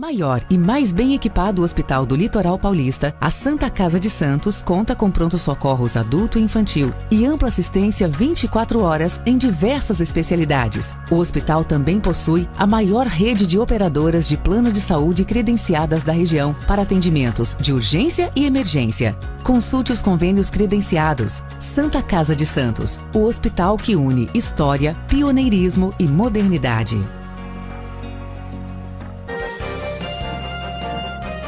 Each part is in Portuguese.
Maior e mais bem equipado Hospital do Litoral Paulista, a Santa Casa de Santos conta com pronto-socorros adulto e infantil e ampla assistência 24 horas em diversas especialidades. O hospital também possui a maior rede de operadoras de plano de saúde credenciadas da região para atendimentos de urgência e emergência. Consulte os convênios credenciados. Santa Casa de Santos, o hospital que une história, pioneirismo e modernidade.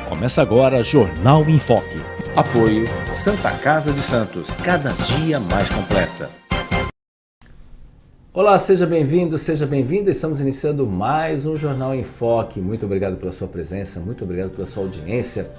Começa agora Jornal em Foque. Apoio Santa Casa de Santos, cada dia mais completa. Olá, seja bem-vindo, seja bem-vinda. Estamos iniciando mais um Jornal em Foque. Muito obrigado pela sua presença, muito obrigado pela sua audiência.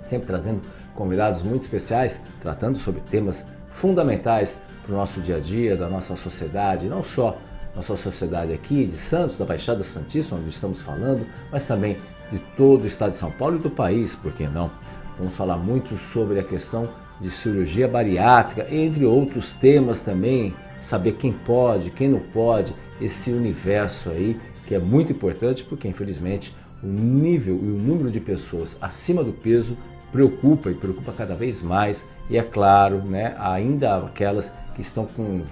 Sempre trazendo convidados muito especiais, tratando sobre temas fundamentais para o nosso dia a dia, da nossa sociedade, não só nossa sociedade aqui de Santos, da Baixada Santista, onde estamos falando, mas também de todo o estado de São Paulo e do país, por que não? Vamos falar muito sobre a questão de cirurgia bariátrica, entre outros temas também, saber quem pode, quem não pode, esse universo aí que é muito importante porque infelizmente o nível e o número de pessoas acima do peso preocupa cada vez mais e é claro, né, ainda aquelas que estão com um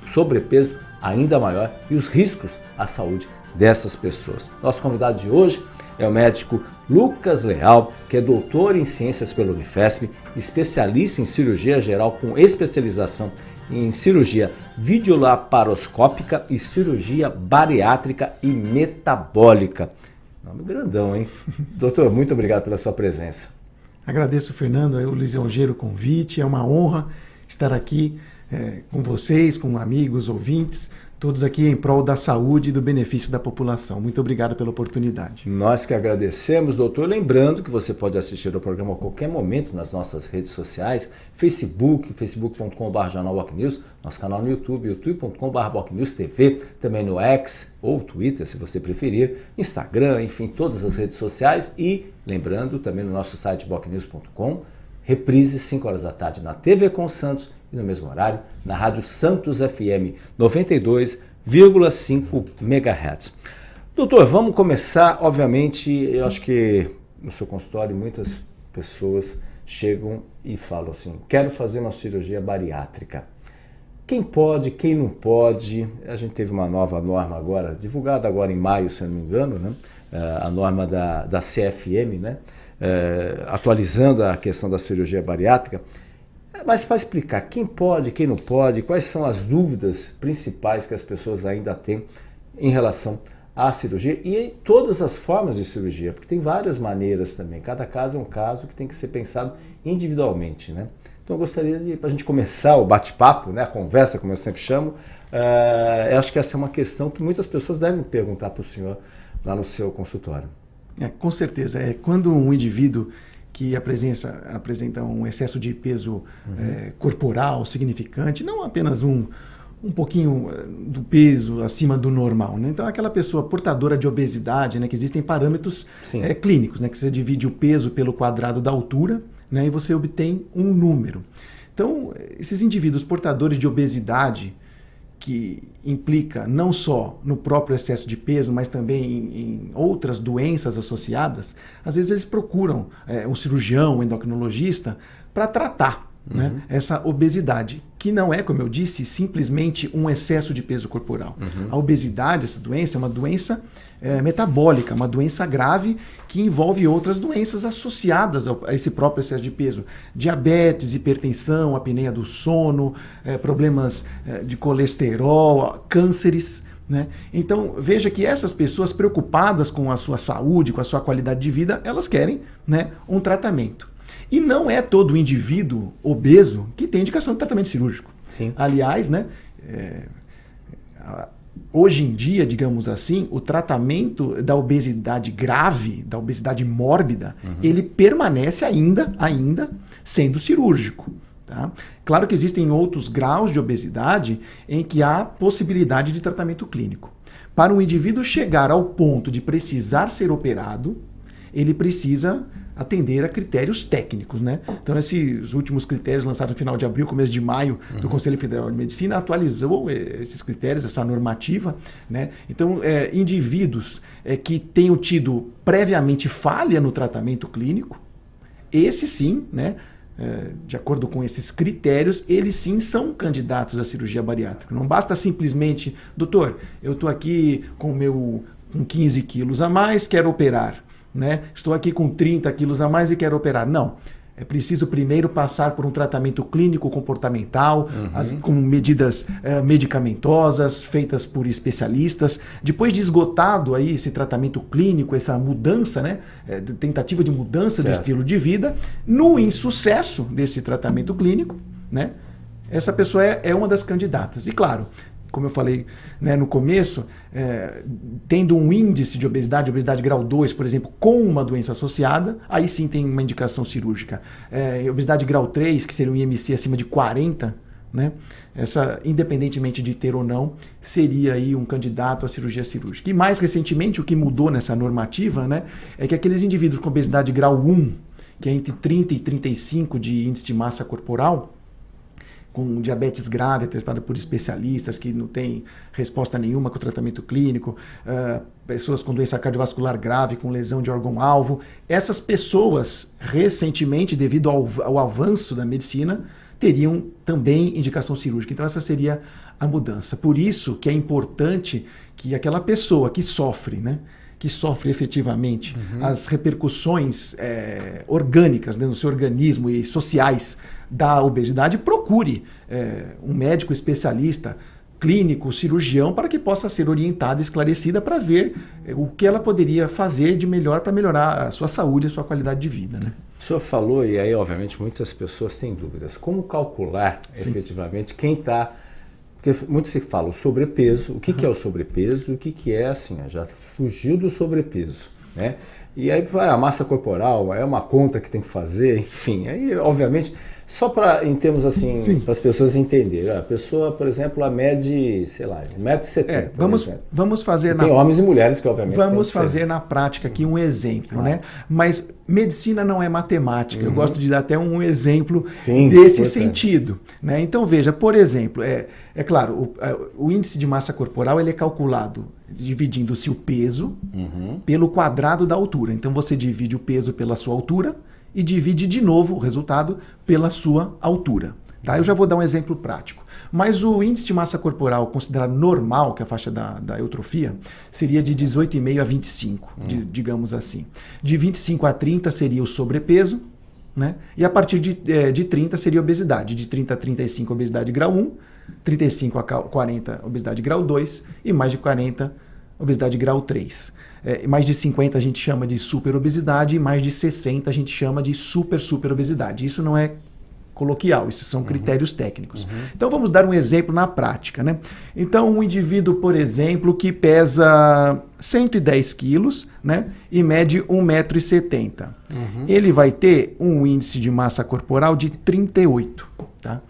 sobrepeso ainda maior e os riscos à saúde dessas pessoas. Nosso convidado de hoje é o médico Lucas Leal, que é doutor em ciências pela Unifesp, especialista em cirurgia geral com especialização em cirurgia videolaparoscópica e cirurgia bariátrica e metabólica. Nome grandão, hein? Doutor, muito obrigado pela sua presença. Agradeço, Fernando, o lisonjeiro convite, é uma honra estar aqui com vocês, com amigos, ouvintes, todos aqui em prol da saúde e do benefício da população. Muito obrigado pela oportunidade. Nós que agradecemos, doutor. Lembrando que você pode assistir ao programa a qualquer momento nas nossas redes sociais, facebook.com/jornalbocnews, nosso canal no YouTube, youtube.com/bocnewstv, também no X ou Twitter, se você preferir, Instagram, enfim, todas as redes sociais e, lembrando, também no nosso site bocnews.com, reprise 5 horas da tarde na TV com Santos e no mesmo horário na Rádio Santos FM 92,5 MHz. Doutor, vamos começar. Obviamente, eu acho que no seu consultório muitas pessoas chegam e falam assim, quero fazer uma cirurgia bariátrica. Quem pode, quem não pode? A gente teve uma nova norma agora, divulgada agora em maio, se eu não me engano, né? A norma da CFM, né? Atualizando a questão da cirurgia bariátrica. Mas para explicar quem pode, quem não pode, quais são as dúvidas principais que as pessoas ainda têm em relação à cirurgia e em todas as formas de cirurgia, porque tem várias maneiras também, cada caso é um caso que tem que ser pensado individualmente, né? Então eu gostaria de, para a gente começar o bate-papo, né, a conversa, como eu sempre chamo, eu acho que essa é uma questão que muitas pessoas devem perguntar para o senhor lá no seu consultório. Com certeza, quando um indivíduo que apresenta um excesso de peso corporal significante, não apenas um pouquinho do peso acima do normal, né? Então aquela pessoa portadora de obesidade, né, que existem parâmetros clínicos, né, que você divide o peso pelo quadrado da altura, né, e você obtém um número. Então esses indivíduos portadores de obesidade, que implica não só no próprio excesso de peso, mas também em outras doenças associadas, às vezes eles procuram um cirurgião, um endocrinologista, para tratar né, essa obesidade, que não é, como eu disse, simplesmente um excesso de peso corporal. A obesidade, essa doença, é uma doença metabólica, uma doença grave que envolve outras doenças associadas a esse próprio excesso de peso. Diabetes, hipertensão, apneia do sono, problemas de colesterol, cânceres. Né? Então, veja que essas pessoas preocupadas com a sua saúde, com a sua qualidade de vida, elas querem, né, um tratamento. E não é todo indivíduo obeso que tem indicação de tratamento cirúrgico. Sim. Aliás, né, hoje em dia, digamos assim, o tratamento da obesidade grave, da obesidade mórbida, ele permanece ainda sendo cirúrgico. Tá? Claro que existem outros graus de obesidade em que há possibilidade de tratamento clínico. Para um indivíduo chegar ao ponto de precisar ser operado, ele precisa atender a critérios técnicos, né? Então, esses últimos critérios lançados no final de abril, começo de maio, do Conselho Federal de Medicina, atualizou esses critérios, essa normativa, né? Então, indivíduos que tenham tido previamente falha no tratamento clínico, esses sim, né? De acordo com esses critérios, eles sim são candidatos à cirurgia bariátrica. Não basta simplesmente, doutor, eu estou aqui com 15 quilos a mais, quero operar. Né? Estou aqui com 30 quilos a mais e quero operar. Não. É preciso primeiro passar por um tratamento clínico comportamental, com medidas medicamentosas feitas por especialistas. Depois de esgotado aí esse tratamento clínico, essa mudança, né, tentativa de mudança de estilo de vida, no insucesso desse tratamento clínico, né, essa pessoa é uma das candidatas. E claro, como eu falei, né, no começo, tendo um índice de obesidade grau 2, por exemplo, com uma doença associada, aí sim tem uma indicação cirúrgica. Obesidade grau 3, que seria um IMC acima de 40, né, essa, independentemente de ter ou não, seria aí um candidato à cirurgia cirúrgica. E mais recentemente, o que mudou nessa normativa, né, é que aqueles indivíduos com obesidade grau 1, que é entre 30 e 35 de índice de massa corporal, com diabetes grave, atestada por especialistas que não tem resposta nenhuma com o tratamento clínico, pessoas com doença cardiovascular grave, com lesão de órgão-alvo. Essas pessoas, recentemente, devido ao avanço da medicina, teriam também indicação cirúrgica. Então essa seria a mudança. Por isso que é importante que aquela pessoa que sofre, né, que sofre efetivamente as repercussões orgânicas, né, no seu organismo e sociais da obesidade, procure um médico especialista, clínico, cirurgião, para que possa ser orientada, esclarecida, para ver o que ela poderia fazer de melhor para melhorar a sua saúde e a sua qualidade de vida, né? O senhor falou, e aí obviamente muitas pessoas têm dúvidas, como calcular efetivamente quem está... Porque muito se fala o sobrepeso, o que é o sobrepeso, o que é assim, já fugiu do sobrepeso, né? E aí a massa corporal é uma conta que tem que fazer, enfim, aí obviamente, só para, em termos assim, para as pessoas entenderem, a pessoa, por exemplo, ela mede, sei lá, 1,70 m. Vamos fazer tem homens e mulheres que obviamente vamos fazer na prática aqui um exemplo, né? Mas medicina não é matemática, eu gosto de dar até um exemplo desse sentido, né? Então veja, por exemplo, é claro, o índice de massa corporal ele é calculado dividindo-se o peso pelo quadrado da altura. Então você divide o peso pela sua altura e divide de novo o resultado pela sua altura. Tá? Eu já vou dar um exemplo prático. Mas o índice de massa corporal considerado normal, que é a faixa da eutrofia, seria de 18,5 a 25, digamos assim. De 25 a 30 seria o sobrepeso, né? E a partir de 30 seria a obesidade. De 30 a 35, obesidade grau 1, 35 a 40, obesidade grau 2 e mais de 40, obesidade grau 3. Mais de 50 a gente chama de superobesidade e mais de 60 a gente chama de superobesidade. Isso não é coloquial, isso são critérios técnicos. Então vamos dar um exemplo na prática, né? Então um indivíduo, por exemplo, que pesa 110 quilos, né, e mede 1,70 m. Ele vai ter um índice de massa corporal de 38, tá?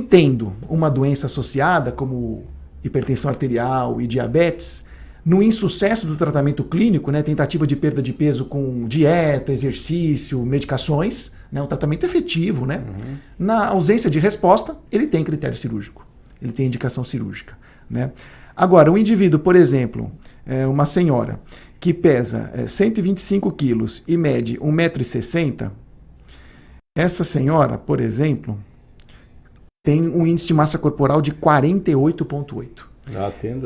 Tendo uma doença associada como hipertensão arterial e diabetes, no insucesso do tratamento clínico, né, tentativa de perda de peso com dieta, exercício, medicações, né, um tratamento efetivo, né? Na ausência de resposta, ele tem critério cirúrgico, ele tem indicação cirúrgica, né? Agora, um indivíduo, por exemplo, uma senhora que pesa 125 quilos e mede 1,60 m, essa senhora, por exemplo, tem um índice de massa corporal de 48,8.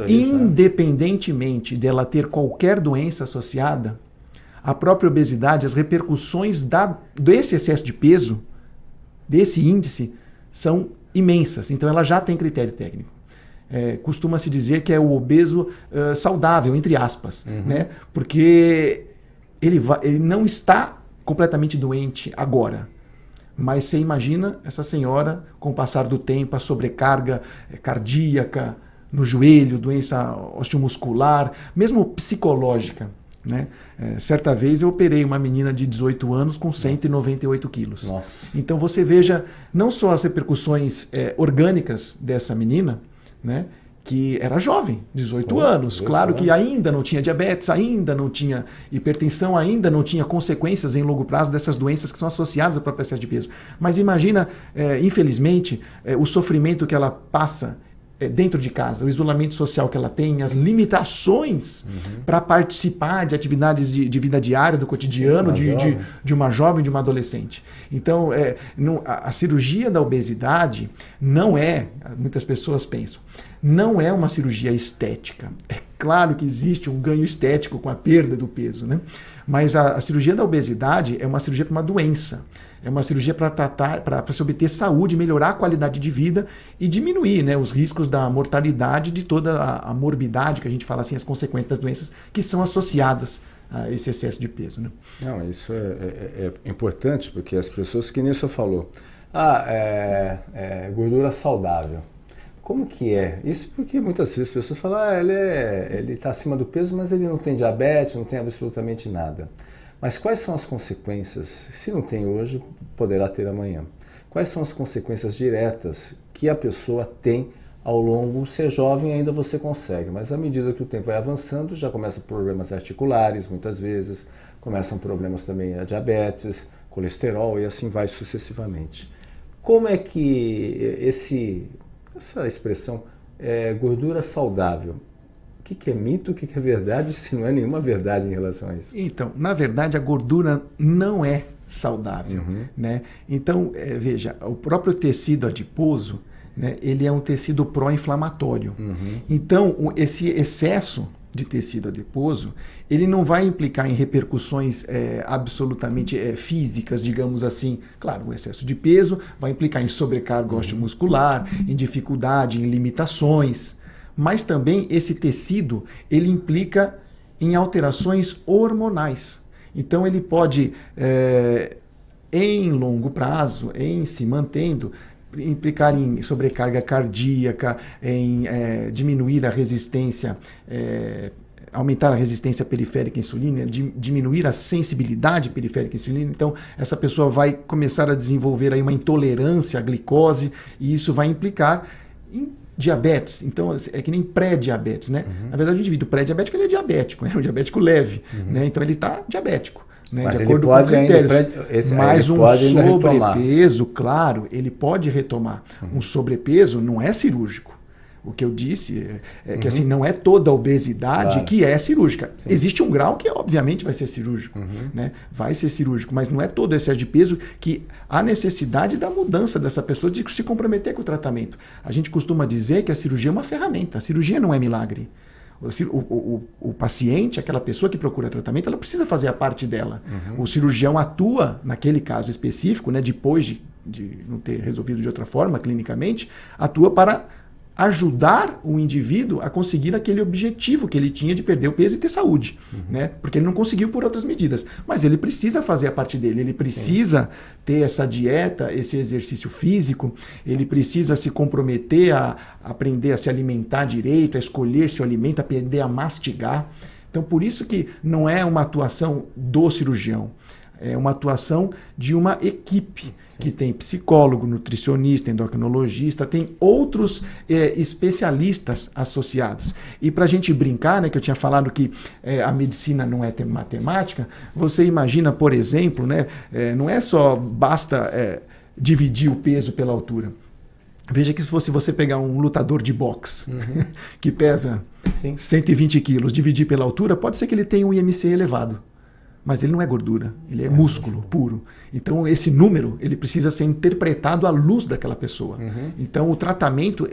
Independentemente dela ter qualquer doença associada, a própria obesidade, as repercussões desse excesso de peso, desse índice, são imensas. Então ela já tem critério técnico. Costuma-se dizer que é o obeso saudável, entre aspas, né? Porque ele não está completamente doente agora. Mas você imagina essa senhora, com o passar do tempo, a sobrecarga cardíaca no joelho, doença osteomuscular, mesmo psicológica, né? Certa vez eu operei uma menina de 18 anos com 198 quilos. Nossa. Então você veja não só as repercussões orgânicas dessa menina, né, que era jovem, 18 anos. Claro que ainda não tinha diabetes, ainda não tinha hipertensão, ainda não tinha consequências em longo prazo dessas doenças que são associadas ao próprio excesso de peso. Mas imagina, infelizmente, o sofrimento que ela passa dentro de casa, o isolamento social que ela tem, as limitações para participar de atividades de vida diária, do cotidiano, de uma jovem, de uma adolescente. Então, a cirurgia da obesidade não é, muitas pessoas pensam, não é uma cirurgia estética. É claro que existe um ganho estético com a perda do peso, né? Mas a cirurgia da obesidade é uma cirurgia para uma doença. É uma cirurgia para tratar, para se obter saúde, melhorar a qualidade de vida e diminuir, né, os riscos da mortalidade, de toda a morbidade, que a gente fala assim, as consequências das doenças que são associadas a esse excesso de peso. Né? Não, isso é importante, porque as pessoas, que nem o senhor falou, gordura saudável. Como que é? Isso porque muitas vezes as pessoas falam, ele está acima do peso, mas ele não tem diabetes, não tem absolutamente nada. Mas quais são as consequências? Se não tem hoje, poderá ter amanhã. Quais são as consequências diretas que a pessoa tem ao longo? Se é jovem, ainda você consegue, mas à medida que o tempo vai avançando, já começam problemas articulares, muitas vezes, começam problemas também a diabetes, colesterol e assim vai sucessivamente. Como é que essa expressão gordura saudável, o que é mito, o que é verdade, se não é nenhuma verdade em relação a isso? Então, na verdade, a gordura não é saudável. Né? Então, veja, o próprio tecido adiposo, né, ele é um tecido pró-inflamatório. Então, esse excesso de tecido adiposo, ele não vai implicar em repercussões absolutamente físicas, digamos assim. Claro, o excesso de peso vai implicar em sobrecarga osteomuscular, em dificuldade, em limitações. Mas também esse tecido, ele implica em alterações hormonais. Então ele pode, em longo prazo, em se mantendo, implicar em sobrecarga cardíaca, em diminuir a resistência, aumentar a resistência periférica à insulina, diminuir a sensibilidade periférica à insulina. Então essa pessoa vai começar a desenvolver aí uma intolerância à glicose e isso vai implicar em diabetes. Então é que nem pré-diabetes, né? Na verdade, o indivíduo pré-diabético, ele é diabético, é um diabético leve, né? Então ele está diabético, né? Mas de acordo com os critérios. Mas um sobrepeso, claro, ele pode retomar. Um sobrepeso não é cirúrgico. O que eu disse é que assim, não é toda a obesidade que é cirúrgica. Sim. Existe um grau que obviamente vai ser cirúrgico, né? Vai ser cirúrgico, mas não é todo excesso de peso que há necessidade da mudança dessa pessoa de se comprometer com o tratamento. A gente costuma dizer que a cirurgia é uma ferramenta, a cirurgia não é milagre. O paciente, aquela pessoa que procura tratamento, ela precisa fazer a parte dela. O cirurgião atua, naquele caso específico, né, depois de não ter resolvido de outra forma, clinicamente, atua para ajudar o indivíduo a conseguir aquele objetivo que ele tinha de perder o peso e ter saúde, né? Porque ele não conseguiu por outras medidas, mas ele precisa fazer a parte dele, ele precisa ter essa dieta, esse exercício físico, ele precisa se comprometer a aprender a se alimentar direito, a escolher seu alimento, a aprender a mastigar. Então, por isso que não é uma atuação do cirurgião, é uma atuação de uma equipe que tem psicólogo, nutricionista, endocrinologista, tem outros especialistas associados. E para a gente brincar, né, que eu tinha falado que a medicina não é matemática, você imagina, por exemplo, né, não é só basta dividir o peso pela altura. Veja que se fosse você pegar um lutador de boxe que pesa 120 quilos, dividir pela altura, pode ser que ele tenha um IMC elevado. Mas ele não é gordura, ele é músculo puro. Então esse número ele precisa ser interpretado à luz daquela pessoa. Então o tratamento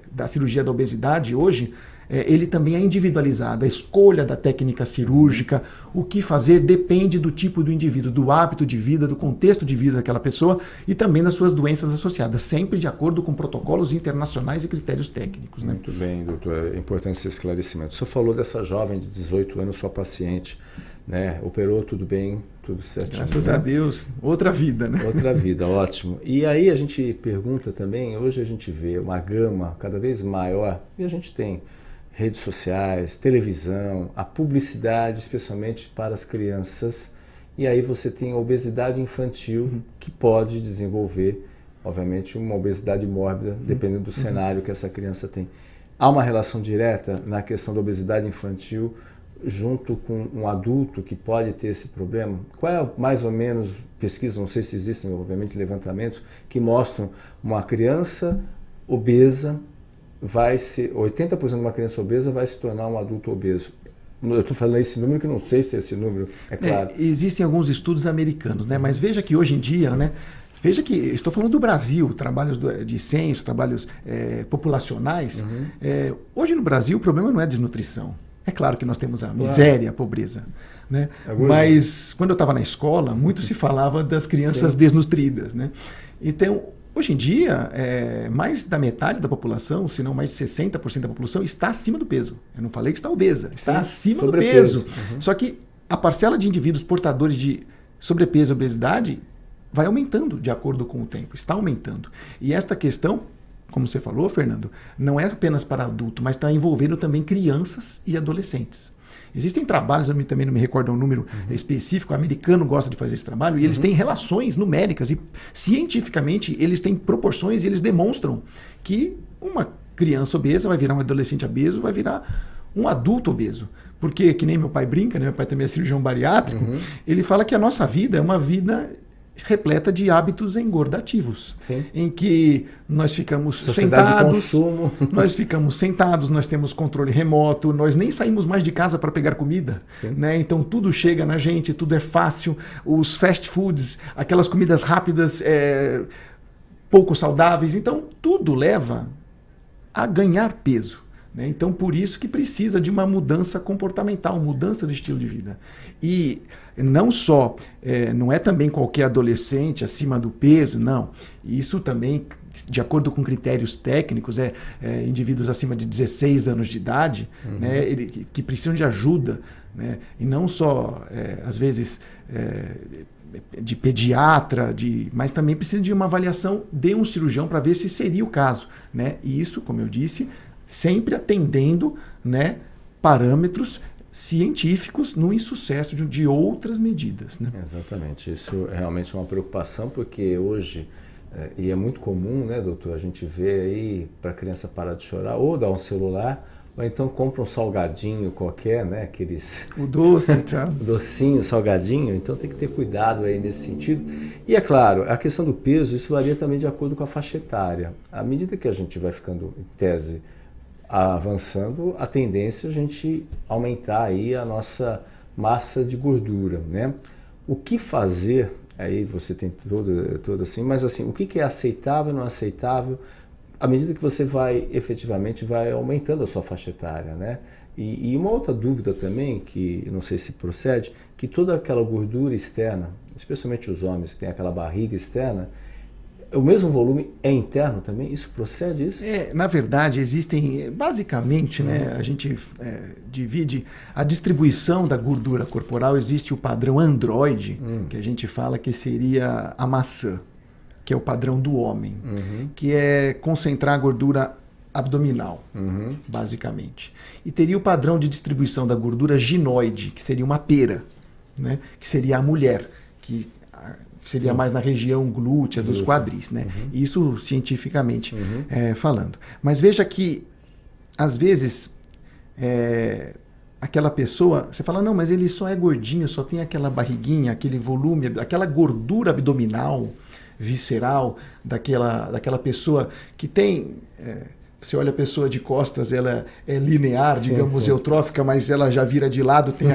da cirurgia da obesidade hoje, ele também é individualizado. A escolha da técnica cirúrgica, o que fazer depende do tipo do indivíduo, do hábito de vida, do contexto de vida daquela pessoa e também das suas doenças associadas, sempre de acordo com protocolos internacionais e critérios técnicos. Né? Muito bem, doutor. É importante esse esclarecimento. O senhor falou dessa jovem de 18 anos, sua paciente, né? Operou, tudo bem, tudo certinho. Graças a Deus, outra vida, né? Outra vida, ótimo. E aí a gente pergunta também, hoje a gente vê uma gama cada vez maior, e a gente tem redes sociais, televisão, a publicidade, especialmente para as crianças, e aí você tem a obesidade infantil, que pode desenvolver, obviamente, uma obesidade mórbida, dependendo do cenário que essa criança tem. há uma relação direta na questão da obesidade infantil junto com um adulto que pode ter esse problema? Qual é mais ou menos pesquisas, não sei se existem, obviamente, levantamentos, que mostram uma criança obesa 80% de uma criança obesa vai se tornar um adulto obeso. Eu estou falando esse número que não sei se esse número é claro. Existem alguns estudos americanos, né? Mas veja que hoje em dia, né? Veja que estou falando do Brasil, trabalhos de ciência, trabalhos populacionais. Hoje no Brasil o problema não é desnutrição. É claro que nós temos a miséria, a pobreza. Né? Mas quando eu estava na escola, muito se falava das crianças desnutridas. Né? Então, hoje em dia, mais da metade da população, se não mais de 60% da população, está acima do peso. Eu não falei que está obesa, está acima do peso. Só que a parcela de indivíduos portadores de sobrepeso e obesidade vai aumentando de acordo com o tempo, está aumentando. E esta questão, como você falou, Fernando, não é apenas para adulto, mas está envolvendo também crianças e adolescentes. Existem trabalhos, eu também não me recordo um número específico, o americano gosta de fazer esse trabalho, e eles têm relações numéricas e cientificamente eles têm proporções e eles demonstram que uma criança obesa vai virar um adolescente obeso, vai virar um adulto obeso. Porque, que nem meu pai brinca, né? Meu pai também é cirurgião bariátrico, ele fala que a nossa vida é uma vida repleta de hábitos engordativos, em que nós ficamos sentados, nós temos controle remoto, nós nem saímos mais de casa para pegar comida, né? Então tudo chega na gente, tudo é fácil, os fast foods, aquelas comidas rápidas, pouco saudáveis, então tudo leva a ganhar peso. Né? Então, por isso que precisa de uma mudança comportamental, mudança do estilo de vida. E não só, não é também qualquer adolescente acima do peso, não. Isso também, de acordo com critérios técnicos, indivíduos acima de 16 anos de idade, né, que precisam de ajuda, né? E não só, às vezes, de pediatra, mas também precisa de uma avaliação de um cirurgião para ver se seria o caso. Né? E isso, como eu disse, sempre atendendo, né, parâmetros científicos no insucesso de outras medidas. Né? Exatamente, isso é realmente uma preocupação, porque hoje, e é muito comum, né, doutor, a gente vê aí para a criança parar de chorar, ou dar um celular, ou então compra um salgadinho qualquer, né, aqueles... O doce, tá? O docinho, salgadinho, então tem que ter cuidado aí nesse sentido. E é claro, a questão do peso, isso varia também de acordo com a faixa etária. À medida que a gente vai ficando, em tese, avançando, a tendência é a gente aumentar aí a nossa massa de gordura, né? O que fazer, aí você tem tudo assim, mas assim, o que é aceitável e não aceitável à medida que você efetivamente vai aumentando a sua faixa etária, né? E uma outra dúvida também, que não sei se procede, que toda aquela gordura externa, especialmente os homens que têm aquela barriga externa, o mesmo volume é interno também? Isso procede, isso? Na verdade, existem, basicamente, né, a gente divide a distribuição da gordura corporal, existe o padrão androide, que a gente fala que seria a maçã, que é o padrão do homem, que é concentrar a gordura abdominal, basicamente. E teria o padrão de distribuição da gordura ginoide, que seria uma pera, né, que seria a mulher, que seria mais na região glútea dos quadris, né? Isso cientificamente falando. Mas veja que, às vezes, aquela pessoa, você fala, não, mas ele só é gordinho, só tem aquela barriguinha, aquele volume, aquela gordura abdominal, visceral, daquela pessoa que tem... Você olha a pessoa de costas, ela é linear, digamos, eutrófica, mas ela já vira de lado, tem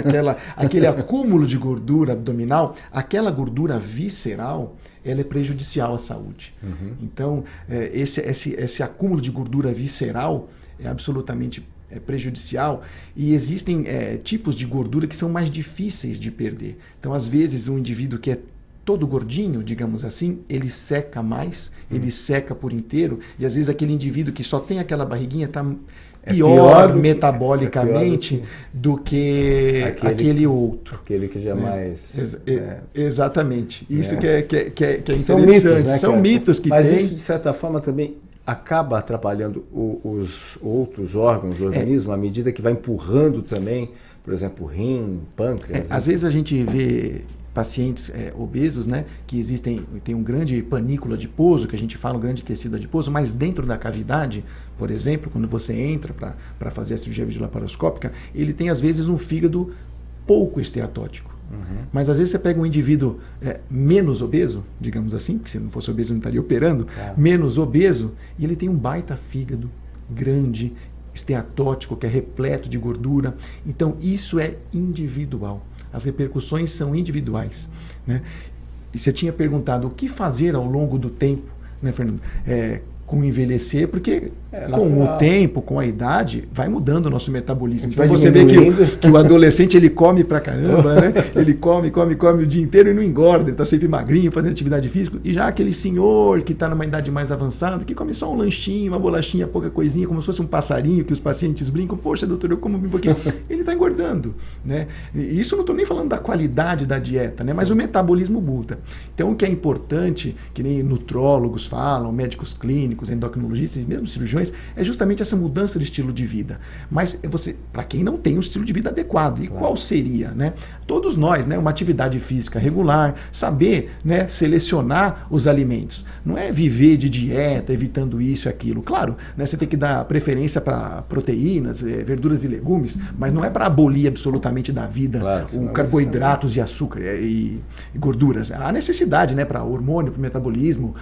aquele acúmulo de gordura abdominal. Aquela gordura visceral, ela é prejudicial à saúde. Então, esse acúmulo de gordura visceral é absolutamente prejudicial, e existem tipos de gordura que são mais difíceis de perder. Então, às vezes, um indivíduo que é todo gordinho, digamos assim, ele seca mais, ele seca por inteiro, e às vezes aquele indivíduo que só tem aquela barriguinha está pior metabolicamente do que aquele outro. Aquele que já mais... Exatamente. Isso que é interessante. São mitos, né, são mitos que tem. Mas isso, de certa forma, também acaba atrapalhando os outros órgãos do organismo, à medida que vai empurrando também, por exemplo, rim, pâncreas. Às vezes a gente vê pacientes obesos, né, que tem um grande panícula adiposo, que a gente fala, um grande tecido adiposo, mas dentro da cavidade, por exemplo, quando você entra para fazer a cirurgia videolaparoscópica, ele tem às vezes um fígado pouco esteatótico. Mas às vezes você pega um indivíduo menos obeso, digamos assim, porque se não fosse obeso não estaria operando, menos obeso, e ele tem um baita fígado grande, esteatótico, que é repleto de gordura. Então isso é individual. As repercussões são individuais, né? E você tinha perguntado o que fazer ao longo do tempo, né, Fernando? Com o envelhecer, porque com o tempo, com a idade, vai mudando o nosso metabolismo. Então você vê que o adolescente ele come pra caramba, né? Ele come o dia inteiro e não engorda, ele está sempre magrinho, fazendo atividade física. E já aquele senhor que está numa idade mais avançada, que come só um lanchinho, uma bolachinha, pouca coisinha, como se fosse um passarinho, que os pacientes brincam, poxa, doutor, eu como um pouquinho. Ele está engordando, né? E isso eu não estou nem falando da qualidade da dieta, né? Mas o metabolismo muda. Então o que é importante, que nem nutrólogos falam, médicos clínicos, endocrinologistas e mesmo cirurgiões, é justamente essa mudança de estilo de vida. Mas para quem não tem um estilo de vida adequado, e qual seria, né? Todos nós, né? Uma atividade física regular, saber, né, selecionar os alimentos. Não é viver de dieta, evitando isso e aquilo. Claro, né, você tem que dar preferência para proteínas, verduras e legumes, mas não é para abolir absolutamente da vida carboidratos e açúcar e gorduras. Há necessidade, né, para hormônio, para metabolismo,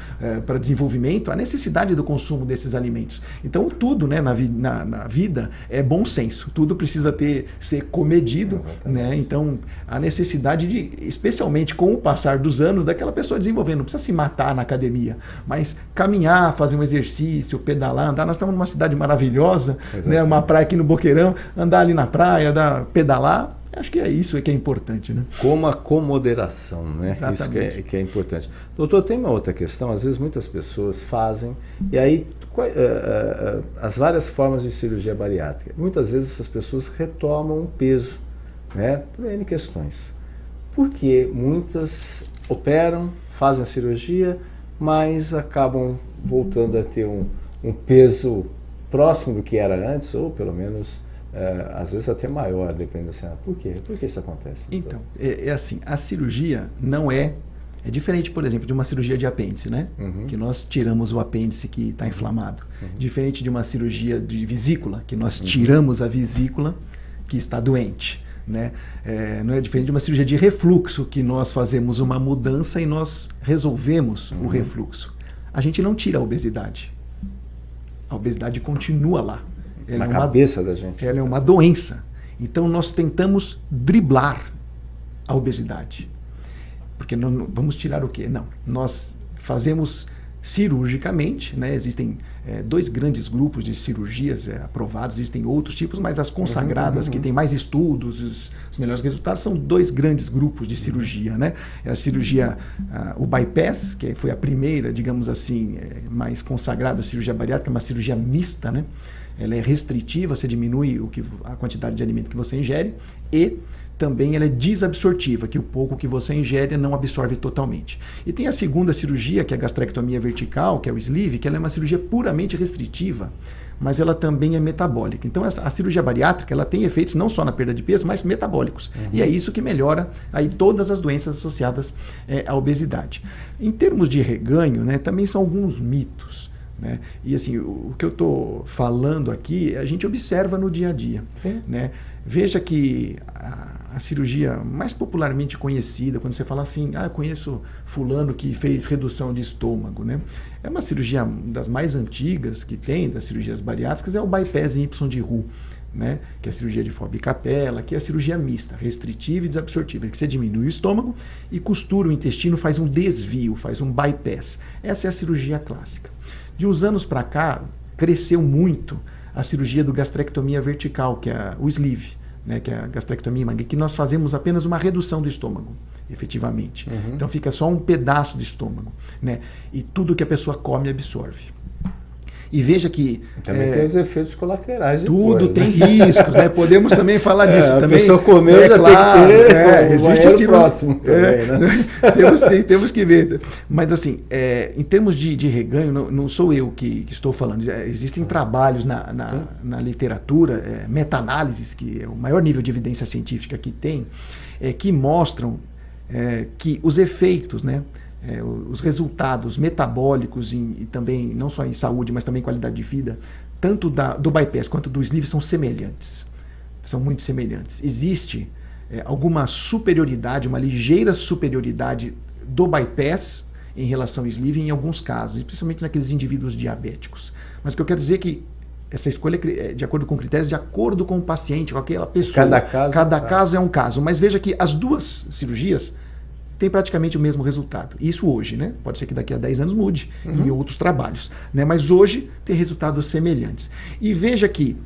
para desenvolvimento, há necessidade do consumo desses alimentos. Então tudo, né, na vida é bom senso, tudo precisa ser comedido, né? Então a necessidade de, especialmente com o passar dos anos, daquela pessoa desenvolvendo, não precisa se matar na academia, mas caminhar, fazer um exercício, pedalar, andar. Nós estamos numa cidade maravilhosa, né, uma praia aqui no Boqueirão, andar ali na praia, pedalar. Acho que é isso que é importante, né? Coma com moderação, né? Exatamente. Isso que é importante. Doutor, tem uma outra questão. Às vezes muitas pessoas fazem, e aí as várias formas de cirurgia bariátrica. Muitas vezes essas pessoas retomam o peso, né? Por N questões. Porque muitas operam, fazem a cirurgia, mas acabam voltando a ter um peso próximo do que era antes, ou pelo menos... às vezes até maior, dependendo assim. Por quê? Por que isso acontece? Então, é assim, a cirurgia não é diferente, por exemplo, de uma cirurgia de apêndice, né? Que nós tiramos o apêndice que está inflamado. Diferente de uma cirurgia de vesícula, que nós tiramos a vesícula que está doente, né? Não é diferente de uma cirurgia de refluxo, que nós fazemos uma mudança e nós resolvemos o refluxo. A gente não tira a obesidade. A obesidade continua lá. Na cabeça da gente. Ela é uma doença. Então nós tentamos driblar a obesidade. Porque não vamos tirar o quê? Não. Nós fazemos cirurgicamente, né? Existem dois grandes grupos de cirurgias aprovadas, existem outros tipos, mas as consagradas, que têm mais estudos, os melhores resultados, são dois grandes grupos de cirurgia, né? É a cirurgia, o bypass, que foi a primeira, digamos assim, mais consagrada cirurgia bariátrica, uma cirurgia mista, né? Ela é restritiva, você diminui a quantidade de alimento que você ingere, e também ela é desabsortiva, que o pouco que você ingere não absorve totalmente. E tem a segunda cirurgia, que é a gastrectomia vertical, que é o sleeve, que ela é uma cirurgia puramente restritiva, mas ela também é metabólica. Então a cirurgia bariátrica ela tem efeitos não só na perda de peso, mas metabólicos. E é isso que melhora aí todas as doenças associadas à obesidade. Em termos de reganho, né, também são alguns mitos, né? E assim, o que eu estou falando aqui, a gente observa no dia a dia. Sim. Né? Veja que a cirurgia mais popularmente conhecida, quando você fala assim, eu conheço fulano que fez redução de estômago, né? É uma cirurgia das mais antigas que tem, das cirurgias bariátricas, é o bypass Y de Roux, né? Que é a cirurgia de Faubi Capella, que é a cirurgia mista, restritiva e desabsortiva, que você diminui o estômago e costura o intestino, faz um desvio, faz um bypass. Essa é a cirurgia clássica. De uns anos para cá, cresceu muito a cirurgia do gastrectomia vertical, que é o sleeve, né, que é a gastrectomia, que nós fazemos apenas uma redução do estômago, efetivamente. Então fica só um pedaço do estômago, né, e tudo que a pessoa come absorve. E veja que... Também tem os efeitos colaterais tudo depois, tem né? riscos, né? Podemos também falar disso. A também, pessoa comeu já claro, tem que ter existe assim, próximo também, né? temos que ver. Mas assim, em termos de reganho, não sou eu que estou falando. Existem trabalhos na literatura, meta-análises, que é o maior nível de evidência científica que tem, que mostram que os efeitos, né, os resultados metabólicos e também, não só em saúde, mas também em qualidade de vida, tanto do bypass quanto do sleeve são semelhantes. São muito semelhantes. Existe alguma superioridade, uma ligeira superioridade do bypass em relação ao sleeve em alguns casos, especialmente naqueles indivíduos diabéticos. Mas o que eu quero dizer é que essa escolha é de acordo com critérios, de acordo com o paciente, com aquela pessoa. Cada caso é um caso. Mas veja que as duas cirurgias têm praticamente o mesmo resultado. Isso hoje, né? Pode ser que daqui a 10 anos mude em outros trabalhos, né? Mas hoje tem resultados semelhantes. E veja que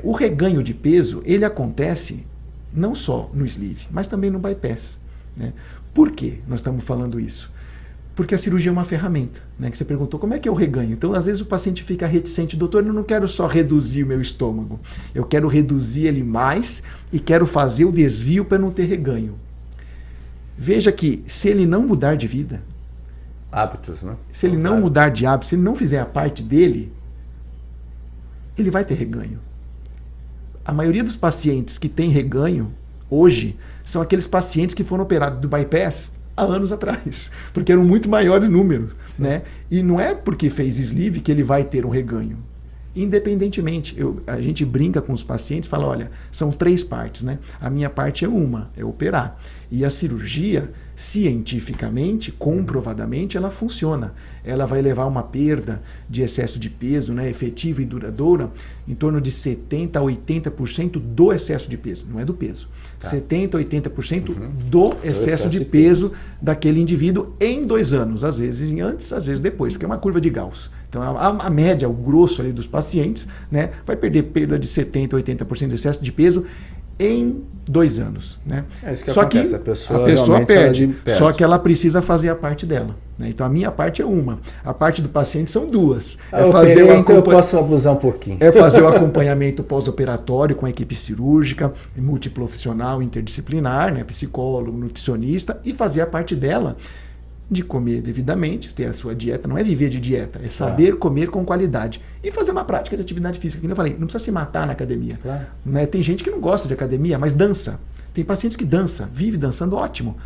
o reganho de peso, ele acontece não só no sleeve, mas também no bypass, né? Por que nós estamos falando isso? Porque a cirurgia é uma ferramenta, né? Que você perguntou, como é que é o reganho? Então, às vezes o paciente fica reticente, doutor, eu não quero só reduzir o meu estômago, eu quero reduzir ele mais e quero fazer o desvio para não ter reganho. Veja que se ele não mudar de vida, hábitos, né? Se ele não mudar de hábito, se ele não fizer a parte dele, ele vai ter reganho. A maioria dos pacientes que tem reganho hoje são aqueles pacientes que foram operados do bypass há anos atrás, porque eram muito maiores números, né? E não é porque fez sleeve que ele vai ter um reganho. Independentemente, a gente brinca com os pacientes, fala, olha, são 3 partes, né? A minha parte é uma, é operar. E a cirurgia, cientificamente, comprovadamente, ela funciona. Ela vai levar uma perda de excesso de peso, né, efetiva e duradoura, em torno de 70% a 80% do excesso de peso, não é do peso. 70% a 80% do excesso de peso daquele indivíduo em 2 anos, às vezes antes, às vezes depois, porque é uma curva de Gauss. Então a média, o grosso ali dos pacientes, né, vai perder perda de 70% a 80% de excesso de peso em 2 anos, né? É isso que só acontece. que a pessoa perde, perde, só que ela precisa fazer a parte dela, né? Então a minha parte é uma, a parte do paciente são 2. Então eu posso abusar um pouquinho. É fazer o acompanhamento pós-operatório com a equipe cirúrgica, multiprofissional, interdisciplinar, né? Psicólogo, nutricionista, e fazer a parte dela de comer devidamente, ter a sua dieta, não é viver de dieta, é saber comer com qualidade e fazer uma prática de atividade física. Como eu falei, não precisa se matar na academia. Claro. Né? Tem gente que não gosta de academia, mas dança. Tem pacientes que dançam, vive dançando, ótimo.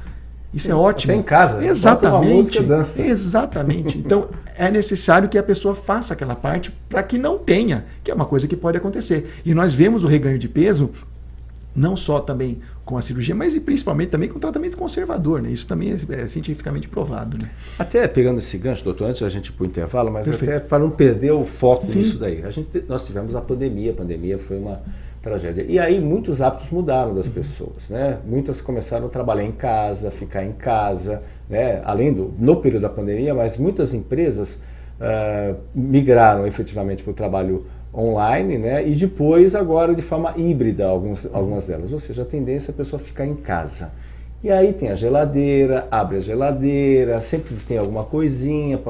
Isso é ótimo. Até em casa. Exatamente. Uma música, dança. Exatamente. Então, é necessário que a pessoa faça aquela parte para que não tenha, que é uma coisa que pode acontecer. E nós vemos o reganho de peso não só também com a cirurgia, mas e principalmente também com o tratamento conservador, né? Isso também é cientificamente provado, né? Até pegando esse gancho, doutor, antes da gente ir para o intervalo, mas até para não perder o foco nisso daí. Nós tivemos a pandemia foi uma tragédia. E aí muitos hábitos mudaram das pessoas, né? Muitas começaram a trabalhar em casa, ficar em casa, né? Além no período da pandemia, mas muitas empresas migraram efetivamente para o trabalho online, né? E depois agora de forma híbrida algumas delas, ou seja, a tendência é a pessoa ficar em casa. E aí tem a geladeira, abre a geladeira, sempre tem alguma coisinha.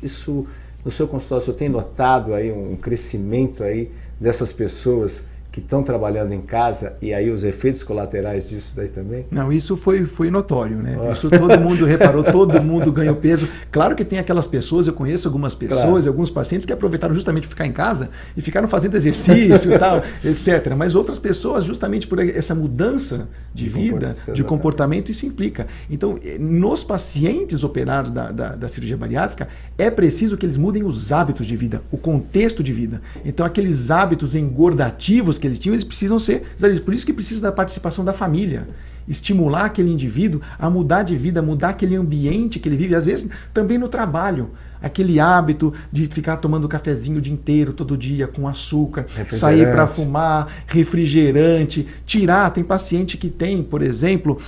Isso no seu consultório, você tem notado aí um crescimento aí dessas pessoas que estão trabalhando em casa e aí os efeitos colaterais disso daí também? Não, isso foi notório, né? Isso todo mundo reparou, todo mundo ganhou peso. Claro que tem aquelas pessoas, eu conheço algumas pessoas e alguns pacientes que aproveitaram justamente para ficar em casa e ficaram fazendo exercício e tal, etc. Mas outras pessoas, justamente por essa mudança de vida, de comportamento, isso implica. Então, nos pacientes operados da cirurgia bariátrica, é preciso que eles mudem os hábitos de vida, o contexto de vida. Então, aqueles hábitos engordativos que eles tinham, eles precisam ser... Por isso que precisa da participação da família. Estimular aquele indivíduo a mudar de vida, mudar aquele ambiente que ele vive, às vezes também no trabalho. Aquele hábito de ficar tomando cafezinho o dia inteiro, todo dia, com açúcar, sair para fumar, refrigerante, tirar. Tem paciente que tem, por exemplo,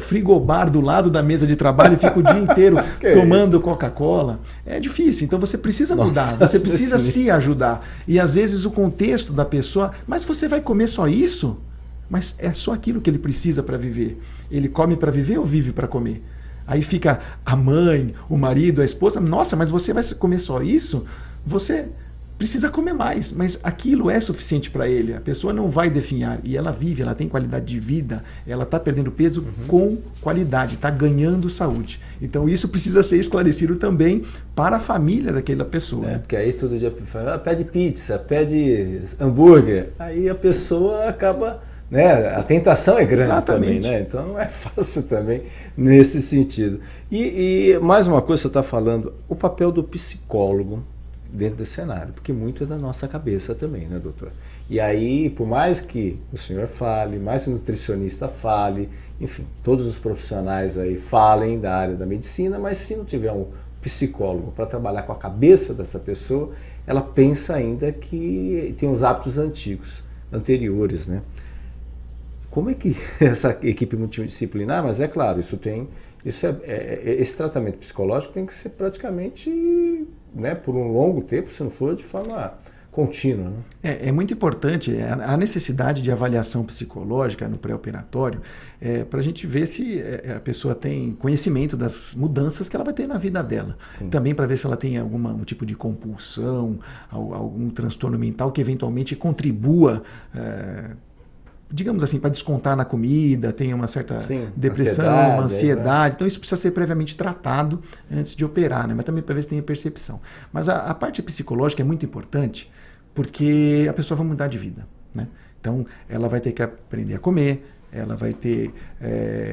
frigobar do lado da mesa de trabalho e fica o dia inteiro tomando Coca-Cola. É difícil, então você precisa mudar, você precisa se ajudar. E às vezes o contexto da pessoa, mas você vai comer só isso? Mas é só aquilo que ele precisa para viver. Ele come para viver ou vive para comer? Aí fica a mãe, o marido, a esposa, nossa, mas você vai comer só isso? Você precisa comer mais, mas aquilo é suficiente para ele. A pessoa não vai definhar e ela vive, ela tem qualidade de vida, ela está perdendo peso com qualidade, está ganhando saúde. Então isso precisa ser esclarecido também para a família daquela pessoa. Porque aí todo dia pede pizza, pede hambúrguer, aí a pessoa acaba né? A tentação é grande. Exatamente. Também, né? Então não é fácil também nesse sentido. E mais uma coisa que você está falando, o papel do psicólogo dentro desse cenário, porque muito é da nossa cabeça também, né, doutor? E aí, por mais que o senhor fale, mais que o nutricionista fale, enfim, todos os profissionais aí falem da área da medicina, mas se não tiver um psicólogo para trabalhar com a cabeça dessa pessoa, ela pensa ainda que tem os hábitos anteriores, né? Como é que essa equipe multidisciplinar, mas é claro, esse tratamento psicológico tem que ser praticamente, né, por um longo tempo, se não for de forma contínua, né? É muito importante a necessidade de avaliação psicológica no pré-operatório para a gente ver se a pessoa tem conhecimento das mudanças que ela vai ter na vida dela. Sim. Também para ver se ela tem um tipo de compulsão, algum transtorno mental que eventualmente contribua, digamos assim, para descontar na comida, tem uma certa depressão, uma ansiedade. Então isso precisa ser previamente tratado antes de operar, né? Mas também para ver se tem a percepção. Mas a parte psicológica é muito importante porque a pessoa vai mudar de vida, né? Então ela vai ter que aprender a comer, ela vai ter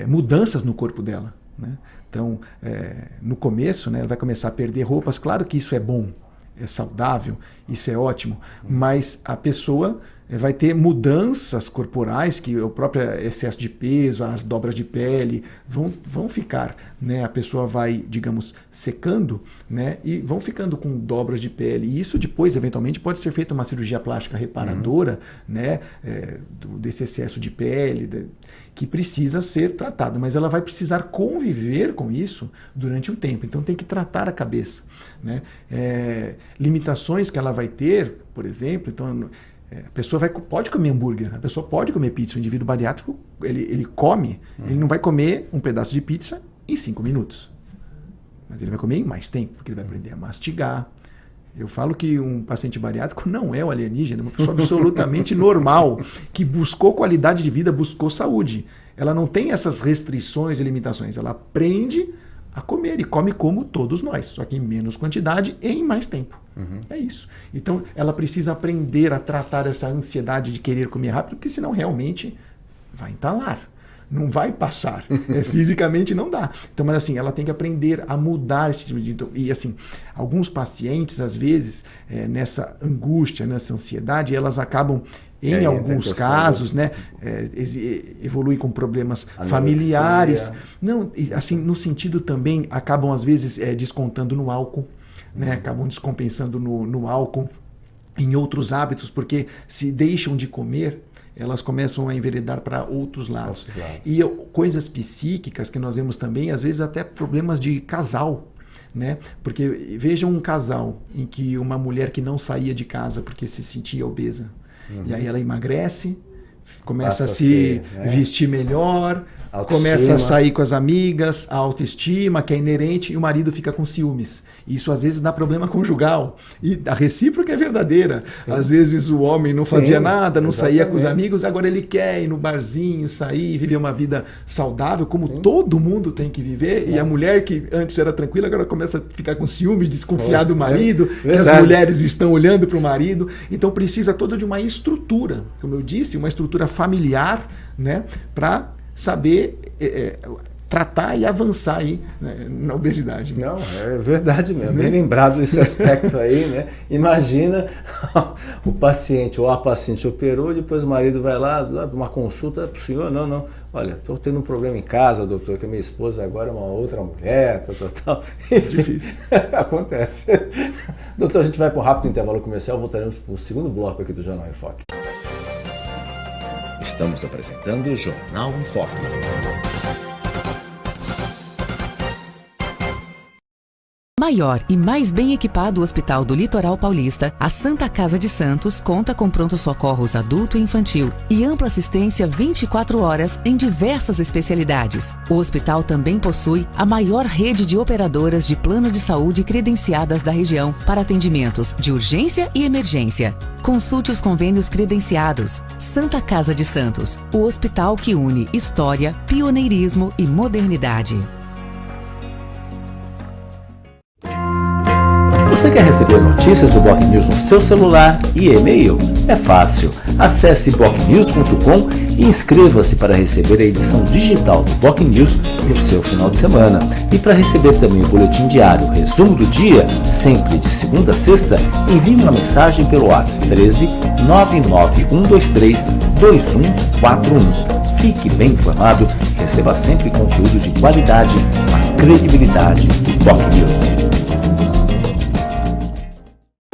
mudanças no corpo dela, né? Então no começo, né, ela vai começar a perder roupas. Claro que isso é bom, é saudável, isso é ótimo, mas a pessoa vai ter mudanças corporais que o próprio excesso de peso, as dobras de pele vão ficar, né? A pessoa vai, digamos, secando, né? E vão ficando com dobras de pele. E isso depois, eventualmente, pode ser feita uma cirurgia plástica reparadora, né? Desse excesso de pele, que precisa ser tratado. Mas ela vai precisar conviver com isso durante um tempo. Então tem que tratar a cabeça, né? Limitações que ela vai ter, por exemplo, então... A pessoa pode comer hambúrguer, a pessoa pode comer pizza. O indivíduo bariátrico, ele come, ele não vai comer um pedaço de pizza em 5 minutos. Mas ele vai comer em mais tempo, porque ele vai aprender a mastigar. Eu falo que um paciente bariátrico não é um alienígena, é uma pessoa absolutamente normal, que buscou qualidade de vida, buscou saúde. Ela não tem essas restrições e limitações, ela aprende a comer e come como todos nós, só que em menos quantidade e em mais tempo. É isso. Então, ela precisa aprender a tratar essa ansiedade de querer comer rápido, porque senão realmente vai entalar. Não vai passar. Fisicamente não dá. Então, mas assim, ela tem que aprender a mudar esse tipo de... E assim, alguns pacientes, às vezes, nessa angústia, nessa ansiedade, elas acabam, em alguns casos, né, evoluem com problemas familiares. Não, assim, no sentido também, acabam, às vezes, descontando no álcool. Né, acabam descompensando no álcool, em outros hábitos, porque se deixam de comer, elas começam a enveredar para outros lados. E coisas psíquicas que nós vemos também, às vezes até problemas de casal, né? Porque vejam um casal em que uma mulher que não saía de casa porque se sentia obesa, e aí ela emagrece, começa a se vestir melhor, começa a sair com as amigas, a autoestima que é inerente, e o marido fica com ciúmes. Isso às vezes dá problema conjugal. E a recíproca é verdadeira. Sim. Às vezes o homem não fazia nada, não saía com os amigos, agora ele quer ir no barzinho, sair, viver uma vida saudável, como todo mundo tem que viver. E a mulher que antes era tranquila, agora começa a ficar com ciúmes, desconfiar do marido, que as mulheres estão olhando para o marido. Então precisa toda de uma estrutura, como eu disse, uma estrutura familiar, né, para saber tratar e avançar aí, né, na obesidade. Não, é verdade mesmo. Bem lembrado esse aspecto aí, né? Imagina o paciente ou a paciente operou, depois o marido vai lá, uma consulta para o senhor, não. Olha, estou tendo um problema em casa, doutor, que a minha esposa agora é uma outra mulher, tal. Enfim, difícil. Acontece. Doutor, a gente vai para um rápido intervalo comercial, voltaremos para o segundo bloco aqui do Jornal em Foque. Estamos apresentando o Jornal em Foque. Maior e mais bem equipado Hospital do Litoral Paulista, a Santa Casa de Santos conta com pronto-socorros adulto e infantil e ampla assistência 24 horas em diversas especialidades. O hospital também possui a maior rede de operadoras de plano de saúde credenciadas da região para atendimentos de urgência e emergência. Consulte os convênios credenciados. Santa Casa de Santos, o hospital que une história, pioneirismo e modernidade. Você quer receber notícias do Boc News no seu celular e e-mail? É fácil. Acesse bocnews.com e inscreva-se para receber a edição digital do Boc News no seu final de semana. E para receber também o boletim diário, resumo do dia, sempre de segunda a sexta, envie uma mensagem pelo WhatsApp 13 99123 2141. Fique bem informado e receba sempre conteúdo de qualidade com a credibilidade do Boc News.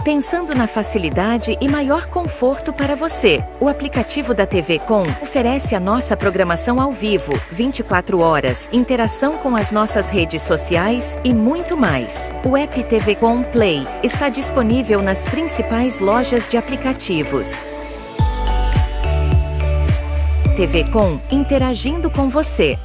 Pensando na facilidade e maior conforto para você, o aplicativo da TV Com oferece a nossa programação ao vivo, 24 horas, interação com as nossas redes sociais e muito mais. O app TV Com Play está disponível nas principais lojas de aplicativos. TV Com, interagindo com você.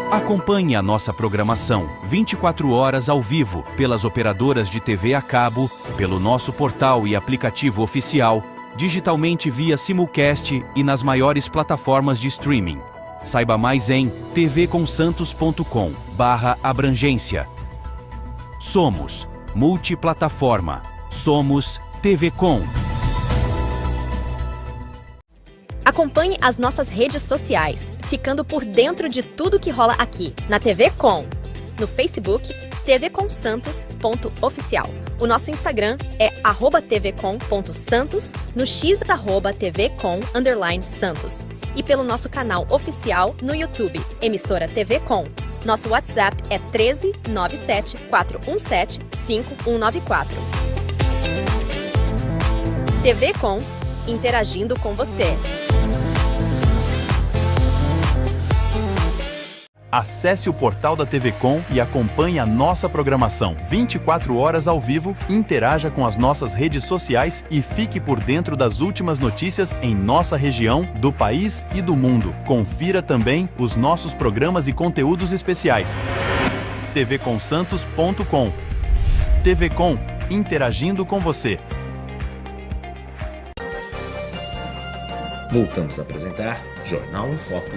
Acompanhe a nossa programação 24 horas ao vivo pelas operadoras de TV a cabo, pelo nosso portal e aplicativo oficial, digitalmente via simulcast e nas maiores plataformas de streaming. Saiba mais em tvconsantos.com/abrangência. Somos multiplataforma. Somos TV Com. Acompanhe as nossas redes sociais, ficando por dentro de tudo que rola aqui, na TV Com. No Facebook, tvconsantos.oficial. O nosso Instagram é @tvcom.santos, no X @tvcom_santos. E pelo nosso canal oficial no YouTube, emissora TV Com. Nosso WhatsApp é 13 97 417 5194. TV Com, interagindo com você. Acesse o portal da TV Com e acompanhe a nossa programação 24 horas ao vivo, interaja com as nossas redes sociais e fique por dentro das últimas notícias em nossa região, do país e do mundo. Confira também os nossos programas e conteúdos especiais. tvconsantos.com. TV Com, interagindo com você. Voltamos a apresentar Jornal em Foque.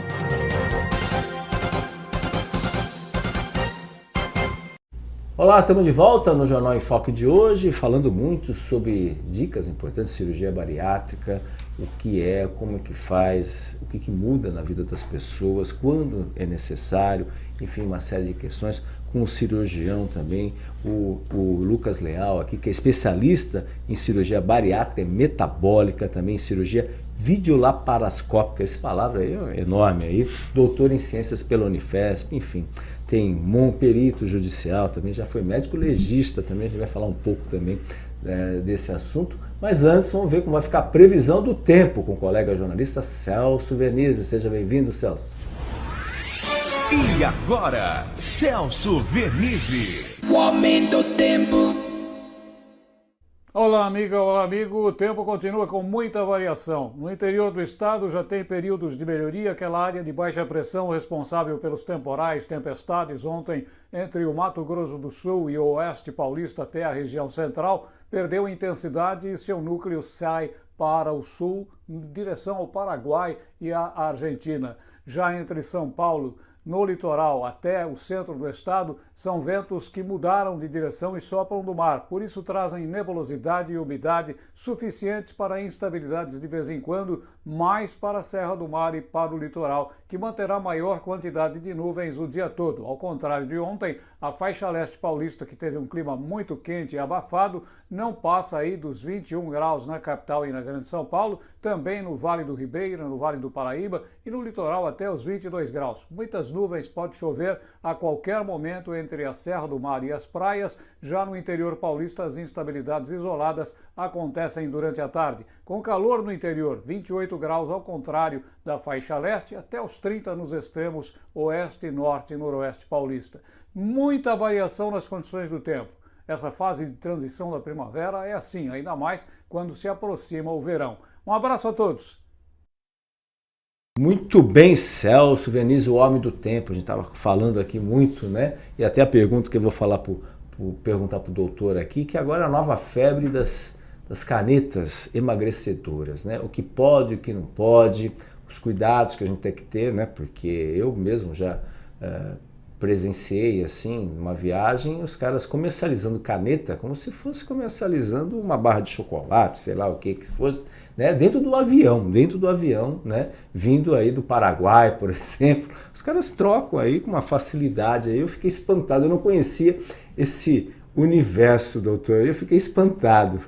Olá, estamos de volta no Jornal em Foque de hoje, falando muito sobre dicas importantes de cirurgia bariátrica, o que é, como é que faz, o que muda na vida das pessoas, quando é necessário, enfim, uma série de questões com o cirurgião também, o Lucas Leal aqui, que é especialista em cirurgia bariátrica e metabólica, também em cirurgia videolaparoscópica, essa palavra aí é enorme aí, doutor em ciências pela Unifesp, enfim, tem um perito judicial também, já foi médico legista também, a gente vai falar um pouco também desse assunto, mas antes vamos ver como vai ficar a previsão do tempo com o colega jornalista Celso Vernizzi. Seja bem-vindo, Celso. E agora, Celso Vernizzi. O aumento do tempo. Olá, amiga, olá, amigo. O tempo continua com muita variação. No interior do estado já tem períodos de melhoria, aquela área de baixa pressão responsável pelos temporais, tempestades ontem entre o Mato Grosso do Sul e o oeste paulista até a região central, perdeu intensidade e seu núcleo sai para o sul, em direção ao Paraguai e à Argentina. Já entre São Paulo, no litoral até o centro do estado, são ventos que mudaram de direção e sopram do mar, por isso trazem nebulosidade e umidade suficientes para instabilidades de vez em quando, mais para a Serra do Mar e para o litoral, que manterá maior quantidade de nuvens o dia todo. Ao contrário de ontem, a faixa leste paulista, que teve um clima muito quente e abafado, não passa aí dos 21 graus na capital e na Grande São Paulo, também no Vale do Ribeira, no Vale do Paraíba e no litoral até os 22 graus. Muitas nuvens, pode chover a qualquer momento entre a Serra do Mar e as praias. Já no interior paulista, as instabilidades isoladas acontecem durante a tarde. Com calor no interior, 28 graus ao contrário da faixa leste, até os 30 nos extremos oeste, norte e noroeste paulista. Muita variação nas condições do tempo. Essa fase de transição da primavera é assim, ainda mais quando se aproxima o verão. Um abraço a todos. Muito bem, Celso Vernizzi, o homem do tempo. A gente estava falando aqui muito, né? E até a pergunta que eu vou falar perguntar para o doutor aqui, que agora é a nova febre das canetas emagrecedoras, né? O que pode, o que não pode, os cuidados que a gente tem que ter, né? Porque eu mesmo já presenciei, assim, uma viagem, os caras comercializando caneta como se fosse comercializando uma barra de chocolate, sei lá o que fosse, né? Dentro do avião, né? Vindo aí do Paraguai, por exemplo. Os caras trocam aí com uma facilidade. Aí eu fiquei espantado, eu não conhecia esse universo, doutor, eu fiquei espantado.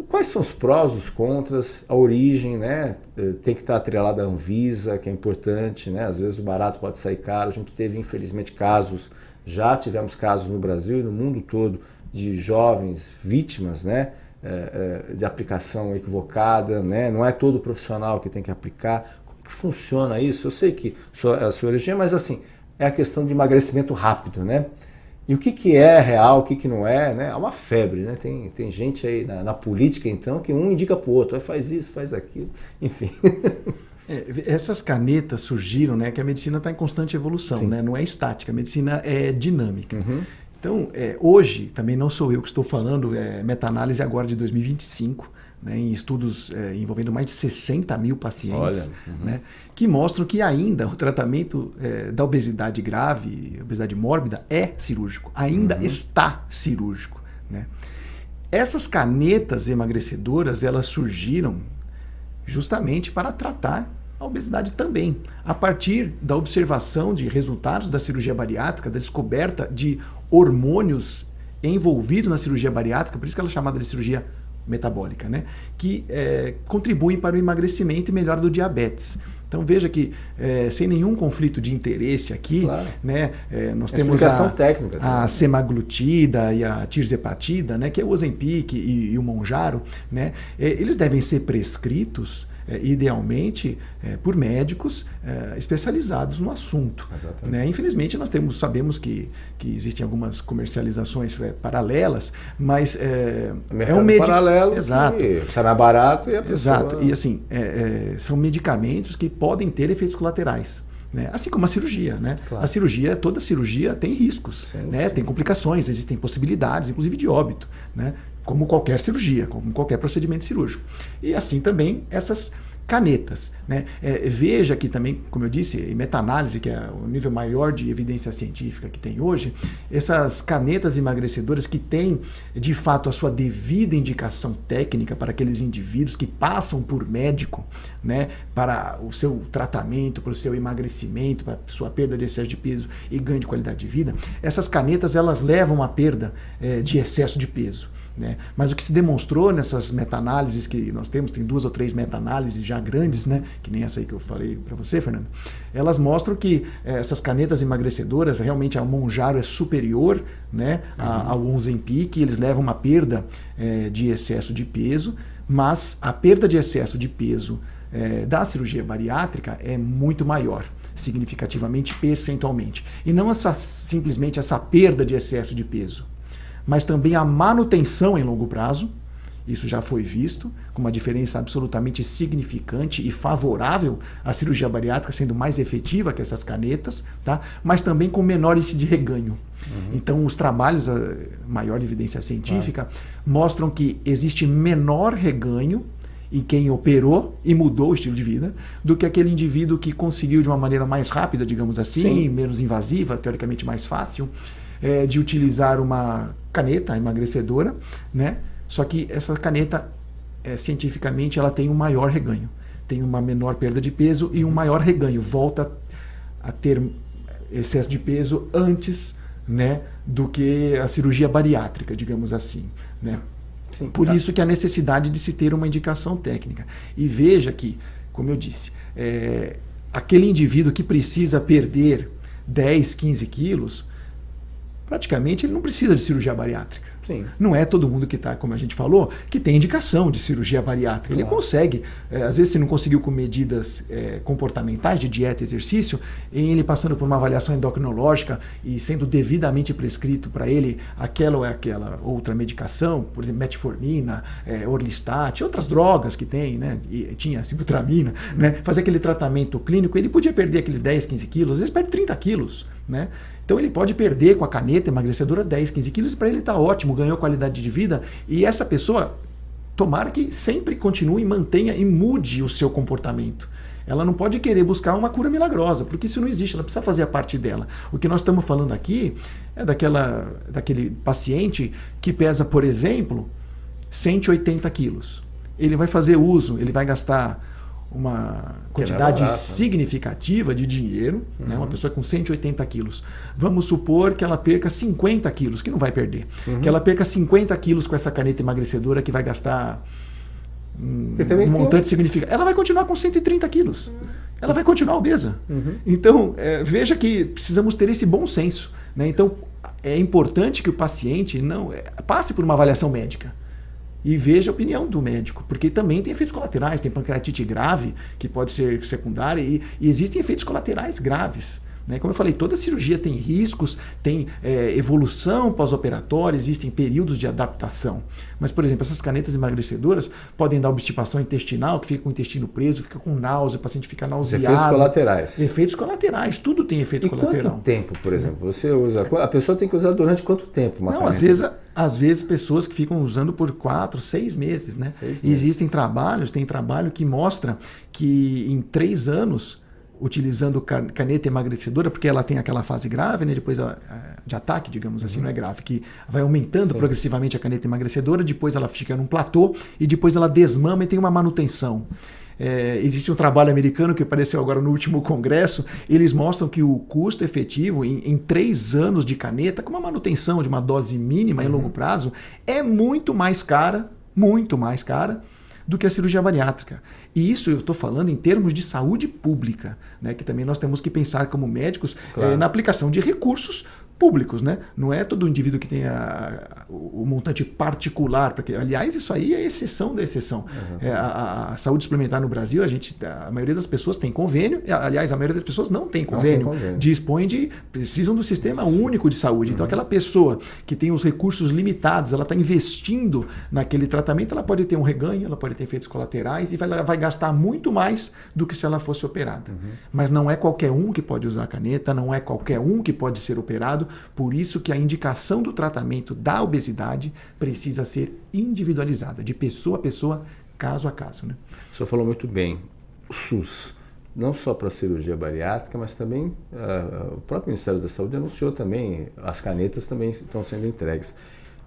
Quais são os prós, os contras, a origem, né? Tem que estar atrelada à Anvisa, que é importante, né? Às vezes o barato pode sair caro. A gente teve, infelizmente, já tivemos casos no Brasil e no mundo todo de jovens vítimas, né? De aplicação equivocada, né? Não é todo profissional que tem que aplicar. Como que funciona isso? Eu sei que a sua origem, mas assim, é a questão de emagrecimento rápido, né? E o que é real, o que não é, né? É uma febre, né? Tem gente aí na política, então, que um indica para o outro, faz isso, faz aquilo, enfim. Essas canetas surgiram, né? Que a medicina está em constante evolução, né? Não é estática, a medicina é dinâmica. Uhum. Então, hoje, também não sou eu que estou falando, meta-análise agora de 2025, né, em estudos envolvendo mais de 60 mil pacientes, né, que mostram que ainda o tratamento da obesidade grave, obesidade mórbida, é cirúrgico, ainda está cirúrgico, né. Essas canetas emagrecedoras, elas surgiram justamente para tratar a obesidade também, a partir da observação de resultados da cirurgia bariátrica, da descoberta de hormônios envolvidos na cirurgia bariátrica, por isso que ela é chamada de cirurgia metabólica, né? Que contribuem para o emagrecimento e melhora do diabetes. Então veja que sem nenhum conflito de interesse aqui, claro, né, nós temos técnica, a semaglutida e a tirzepatida, né, que é o Ozempic e o Mounjaro, né, eles devem ser prescritos idealmente por médicos especializados no assunto, né? Infelizmente nós sabemos que existem algumas comercializações paralelas, mas é um médico paralelo, exato, que sai mais barato e a pessoa... Exato, e assim são medicamentos que podem ter efeitos colaterais, né? Assim como a cirurgia, né? Claro. A cirurgia, toda cirurgia tem riscos, sim, né? Sim. Tem complicações, existem possibilidades, inclusive de óbito, né? Como qualquer cirurgia, como qualquer procedimento cirúrgico. E assim também essas canetas, né? Veja que também, como eu disse, em meta-análise, que é o nível maior de evidência científica que tem hoje, essas canetas emagrecedoras que têm, de fato, a sua devida indicação técnica para aqueles indivíduos que passam por médico, né, para o seu tratamento, para o seu emagrecimento, para a sua perda de excesso de peso e ganho de qualidade de vida, essas canetas elas levam à perda de excesso de peso, né? Mas o que se demonstrou nessas meta-análises que nós temos, tem 2 ou 3 meta-análises já grandes, né? Que nem essa aí que eu falei para você, Fernando, elas mostram que essas canetas emagrecedoras, realmente a Mounjaro é superior, né, ao Ozempic, eles levam uma perda de excesso de peso, mas a perda de excesso de peso da cirurgia bariátrica é muito maior, significativamente, percentualmente. E não simplesmente essa perda de excesso de peso, mas também a manutenção em longo prazo. Isso já foi visto, com uma diferença absolutamente significante e favorável à cirurgia bariátrica, sendo mais efetiva que essas canetas, tá? Mas também com menor índice de reganho. Então, os trabalhos, a maior evidência científica, mostram que existe menor reganho em quem operou e mudou o estilo de vida, do que aquele indivíduo que conseguiu de uma maneira mais rápida, digamos assim, sim, menos invasiva, teoricamente mais fácil, de utilizar uma caneta emagrecedora, né? Só que essa caneta, cientificamente, ela tem um maior reganho, tem uma menor perda de peso e um maior reganho, volta a ter excesso de peso antes, né, do que a cirurgia bariátrica, digamos assim, né? Sim, por isso que a necessidade de se ter uma indicação técnica. E veja que, como eu disse, aquele indivíduo que precisa perder 10, 15 quilos, praticamente ele não precisa de cirurgia bariátrica. Sim. Não é todo mundo que está, como a gente falou, que tem indicação de cirurgia bariátrica. Claro. Ele consegue, às vezes se não conseguiu com medidas comportamentais de dieta e exercício, ele passando por uma avaliação endocrinológica e sendo devidamente prescrito para ele aquela ou aquela outra medicação, por exemplo, metformina, orlistat, outras drogas que tem, né? E tinha sibutramina, né? Fazer aquele tratamento clínico, ele podia perder aqueles 10, 15 quilos, às vezes perde 30 quilos, né? Então ele pode perder com a caneta emagrecedora 10, 15 quilos e para ele está ótimo, ganhou qualidade de vida, e essa pessoa, tomara que sempre continue, mantenha e mude o seu comportamento. Ela não pode querer buscar uma cura milagrosa, porque isso não existe, ela precisa fazer a parte dela. O que nós estamos falando aqui é daquele paciente que pesa, por exemplo, 180 quilos. Ele vai fazer uso, ele vai gastar uma quantidade significativa de dinheiro, né? Uma pessoa com 180 quilos. Vamos supor que ela perca 50 quilos, que não vai perder. Que ela perca 50 quilos com essa caneta emagrecedora que vai gastar um montante significativo. Ela vai continuar com 130 quilos. Ela vai continuar obesa. Então, veja que precisamos ter esse bom senso, né? Então, é importante que o paciente não passe por uma avaliação médica e veja a opinião do médico, porque também tem efeitos colaterais, tem pancreatite grave, que pode ser secundária, e existem efeitos colaterais graves. Né? Como eu falei, toda cirurgia tem riscos, tem evolução pós-operatória, existem períodos de adaptação. Mas, por exemplo, essas canetas emagrecedoras podem dar obstipação intestinal, que fica com o intestino preso, fica com náusea, o paciente fica nauseado. Efeitos colaterais. Efeitos colaterais, tudo tem efeito colateral. Quanto tempo, por exemplo, você usa? A pessoa tem que usar durante quanto tempo uma caneta? Às vezes pessoas que ficam usando por 4, 6 meses. Né? 6 meses. Existem tem trabalho que mostra que em 3 anos, utilizando caneta emagrecedora, porque ela tem aquela fase grave, né? Depois de ataque, digamos assim, não é grave, que vai aumentando progressivamente a caneta emagrecedora, depois ela fica num platô e depois ela desmama e tem uma manutenção. Existe um trabalho americano que apareceu agora no último congresso, eles mostram que o custo efetivo em 3 anos de caneta, com uma manutenção de uma dose mínima em longo prazo, é muito mais cara do que a cirurgia bariátrica. E isso eu estou falando em termos de saúde pública, né? Que também nós temos que pensar como médicos na aplicação de recursos públicos, né? Não é todo indivíduo que tem o montante particular, porque, aliás, isso aí é exceção da exceção. A saúde suplementar no Brasil, a maioria das pessoas tem convênio, aliás, a maioria das pessoas não tem convênio, precisam do sistema único de saúde. Então, aquela pessoa que tem os recursos limitados, ela está investindo naquele tratamento, ela pode ter um reganho, ela pode ter efeitos colaterais e vai gastar muito mais do que se ela fosse operada. Mas não é qualquer um que pode usar a caneta, não é qualquer um que pode ser operado. Por isso que a indicação do tratamento da obesidade precisa ser individualizada, de pessoa a pessoa, caso a caso. Né? O senhor falou muito bem, o SUS, não só para a cirurgia bariátrica, mas também o próprio Ministério da Saúde anunciou também, as canetas também estão sendo entregues.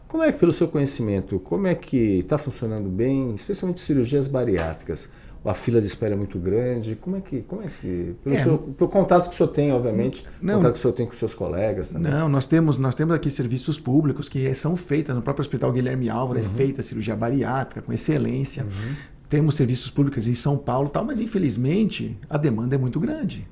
Como é que, pelo seu conhecimento, como é que está funcionando bem, especialmente cirurgias bariátricas? A fila de espera é muito grande. Como é que pelo contato que o senhor tem, obviamente, contato que o senhor tem com os seus colegas também? Não, nós temos aqui serviços públicos que são feitos no próprio Hospital Guilherme Álvaro, é feita a cirurgia bariátrica com excelência. Temos serviços públicos em São Paulo, mas infelizmente a demanda é muito grande.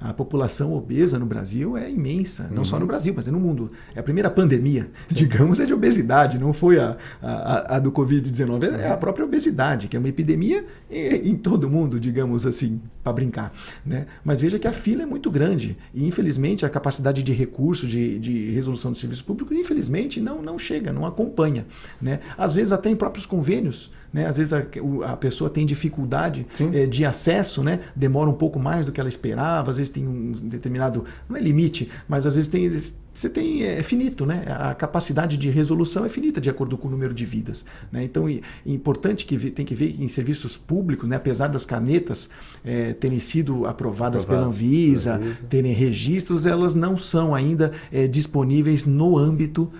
A população obesa no Brasil é imensa, não só no Brasil, mas no mundo. É a primeira pandemia, digamos, é de obesidade, não foi a do Covid-19, é a própria obesidade, que é uma epidemia em todo o mundo, digamos assim, para brincar. Né? Mas veja que a fila é muito grande e, infelizmente, a capacidade de recurso, de resolução do serviço público, infelizmente, não chega, não acompanha. Né? Às vezes até em próprios convênios, né? Às vezes a pessoa tem dificuldade de acesso, né? Demora um pouco mais do que ela esperava, às vezes tem um determinado, não é limite, mas às vezes é finito, né? A capacidade de resolução é finita de acordo com o número de vidas. Né? Então é importante tem que ver em serviços públicos, né? Apesar das canetas terem sido aprovadas pela Anvisa, terem registros, elas não são ainda disponíveis no âmbito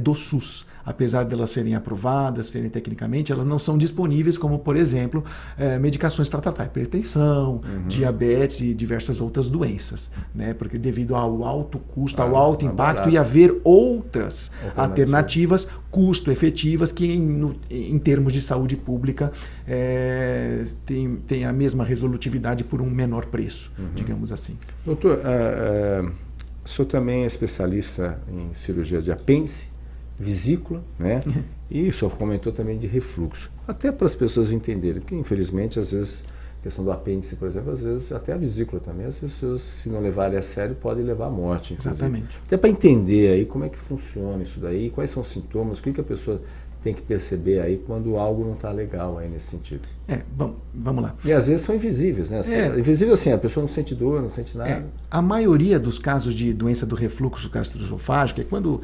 do SUS. Apesar de elas serem aprovadas, serem tecnicamente, elas não são disponíveis como, por exemplo, medicações para tratar hipertensão, diabetes e diversas outras doenças, né? Porque devido ao alto custo, ao alto impacto e haver outras alternativas custo-efetivas que em termos de saúde pública tem a mesma resolutividade por um menor preço, digamos assim. Doutor, o senhor também é especialista em cirurgia de apêndice, vesícula, né? E o senhor comentou também de refluxo. Até para as pessoas entenderem, porque infelizmente, às vezes, a questão do apêndice, por exemplo, às vezes até a vesícula também, as pessoas, se não levarem a sério, podem levar à morte. Inclusive. Exatamente. Até para entender aí como é que funciona isso daí, quais são os sintomas, o que a pessoa tem que perceber aí quando algo não está legal aí nesse sentido. Vamos lá. E às vezes são invisíveis, né? Invisível assim, a pessoa não sente dor, não sente nada. A maioria dos casos de doença do refluxo gastroesofágico é quando,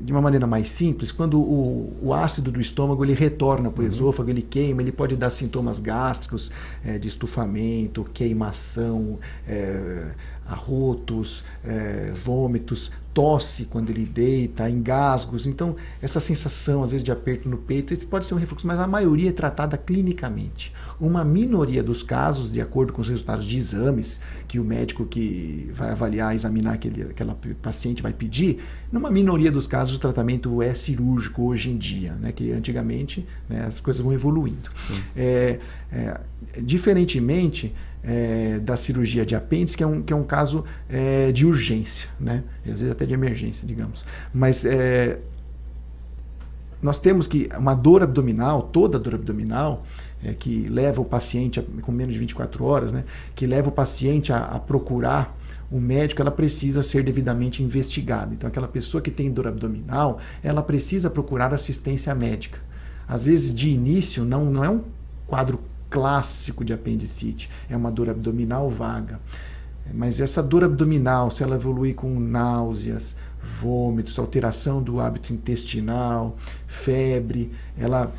de uma maneira mais simples, quando o ácido do estômago ele retorna para o esôfago, ele queima, ele pode dar sintomas gástricos, de estufamento, queimação, arrotos, vômitos, tosse quando ele deita, engasgos. Então, essa sensação, às vezes, de aperto no peito, esse pode ser um refluxo, mas a maioria é tratada clinicamente. Uma minoria dos casos, de acordo com os resultados de exames que o médico que vai avaliar, examinar aquela paciente vai pedir, numa minoria dos casos o tratamento é cirúrgico hoje em dia, né? Que antigamente, né, as coisas vão evoluindo. Diferentemente da cirurgia de apêndice, que é um caso de urgência, né? Às vezes até de emergência, digamos. Mas nós temos que uma dor abdominal, toda dor abdominal, que leva o paciente, com menos de 24 horas, né, que leva o paciente a procurar um médico, ela precisa ser devidamente investigada. Então, aquela pessoa que tem dor abdominal, ela precisa procurar assistência médica. Às vezes, de início, não é um quadro clássico de apendicite, é uma dor abdominal vaga. Mas essa dor abdominal, se ela evoluir com náuseas, vômitos, alteração do hábito intestinal, febre, ela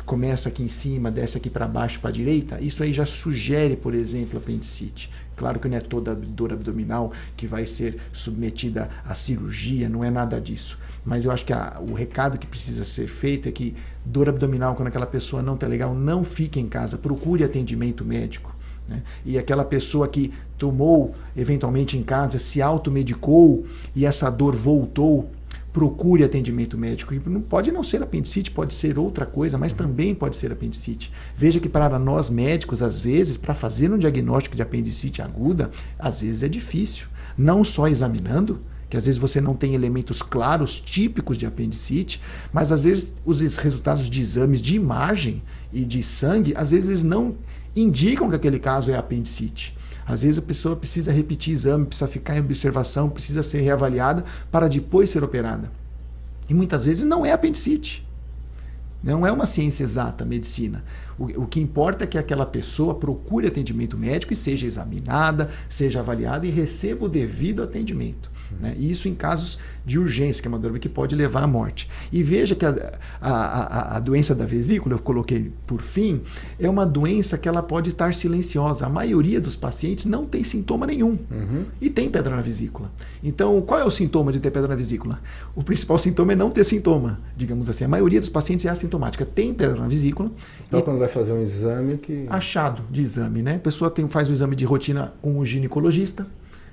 começa aqui em cima, desce aqui para baixo, para a direita, isso aí já sugere, por exemplo, apendicite. Claro que não é toda dor abdominal que vai ser submetida à cirurgia, não é nada disso. Mas eu acho que o recado que precisa ser feito é que dor abdominal, quando aquela pessoa não está legal, não fique em casa, procure atendimento médico. Né? E aquela pessoa que tomou, eventualmente em casa, se automedicou e essa dor voltou, procure atendimento médico. E pode não ser apendicite, pode ser outra coisa, mas também pode ser apendicite. Veja que para nós médicos, às vezes, para fazer um diagnóstico de apendicite aguda, às vezes é difícil. Não só examinando, que às vezes você não tem elementos claros, típicos de apendicite, mas às vezes os resultados de exames de imagem e de sangue, às vezes não indicam que aquele caso é apendicite. Às vezes a pessoa precisa repetir exame, precisa ficar em observação, precisa ser reavaliada para depois ser operada. E muitas vezes não é apendicite. Não é uma ciência exata, a medicina. O que importa é que aquela pessoa procure atendimento médico e seja examinada, seja avaliada e receba o devido atendimento. Né? E isso em casos de urgência, que é uma dor que pode levar à morte. E veja que a doença da vesícula, eu coloquei por fim, é uma doença que ela pode estar silenciosa. A maioria dos pacientes não tem sintoma nenhum e tem pedra na vesícula. Então, qual é o sintoma de ter pedra na vesícula? O principal sintoma é não ter sintoma, digamos assim. A maioria dos pacientes é assintomática, tem pedra na vesícula. Então, quando vai fazer um exame achado de exame, né? A pessoa faz um exame de rotina com o ginecologista,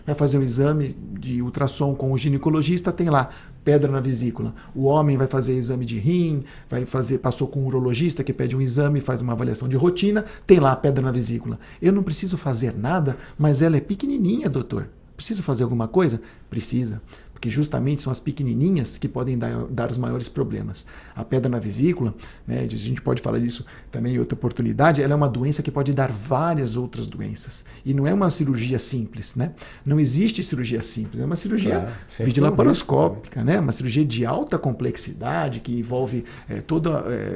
vai fazer um exame de ultrassom com o ginecologista, tem lá pedra na vesícula. O homem vai fazer exame de rim, passou com o urologista que pede um exame, faz uma avaliação de rotina, tem lá pedra na vesícula. Eu não preciso fazer nada, mas ela é pequenininha, doutor. Preciso fazer alguma coisa? Precisa. Porque justamente são as pequenininhas que podem dar os maiores problemas. A pedra na vesícula, né, a gente pode falar disso também em outra oportunidade, ela é uma doença que pode dar várias outras doenças. E não é uma cirurgia simples, né? Não existe cirurgia simples, é uma cirurgia videolaparoscópica, né? Uma cirurgia de alta complexidade que envolve todo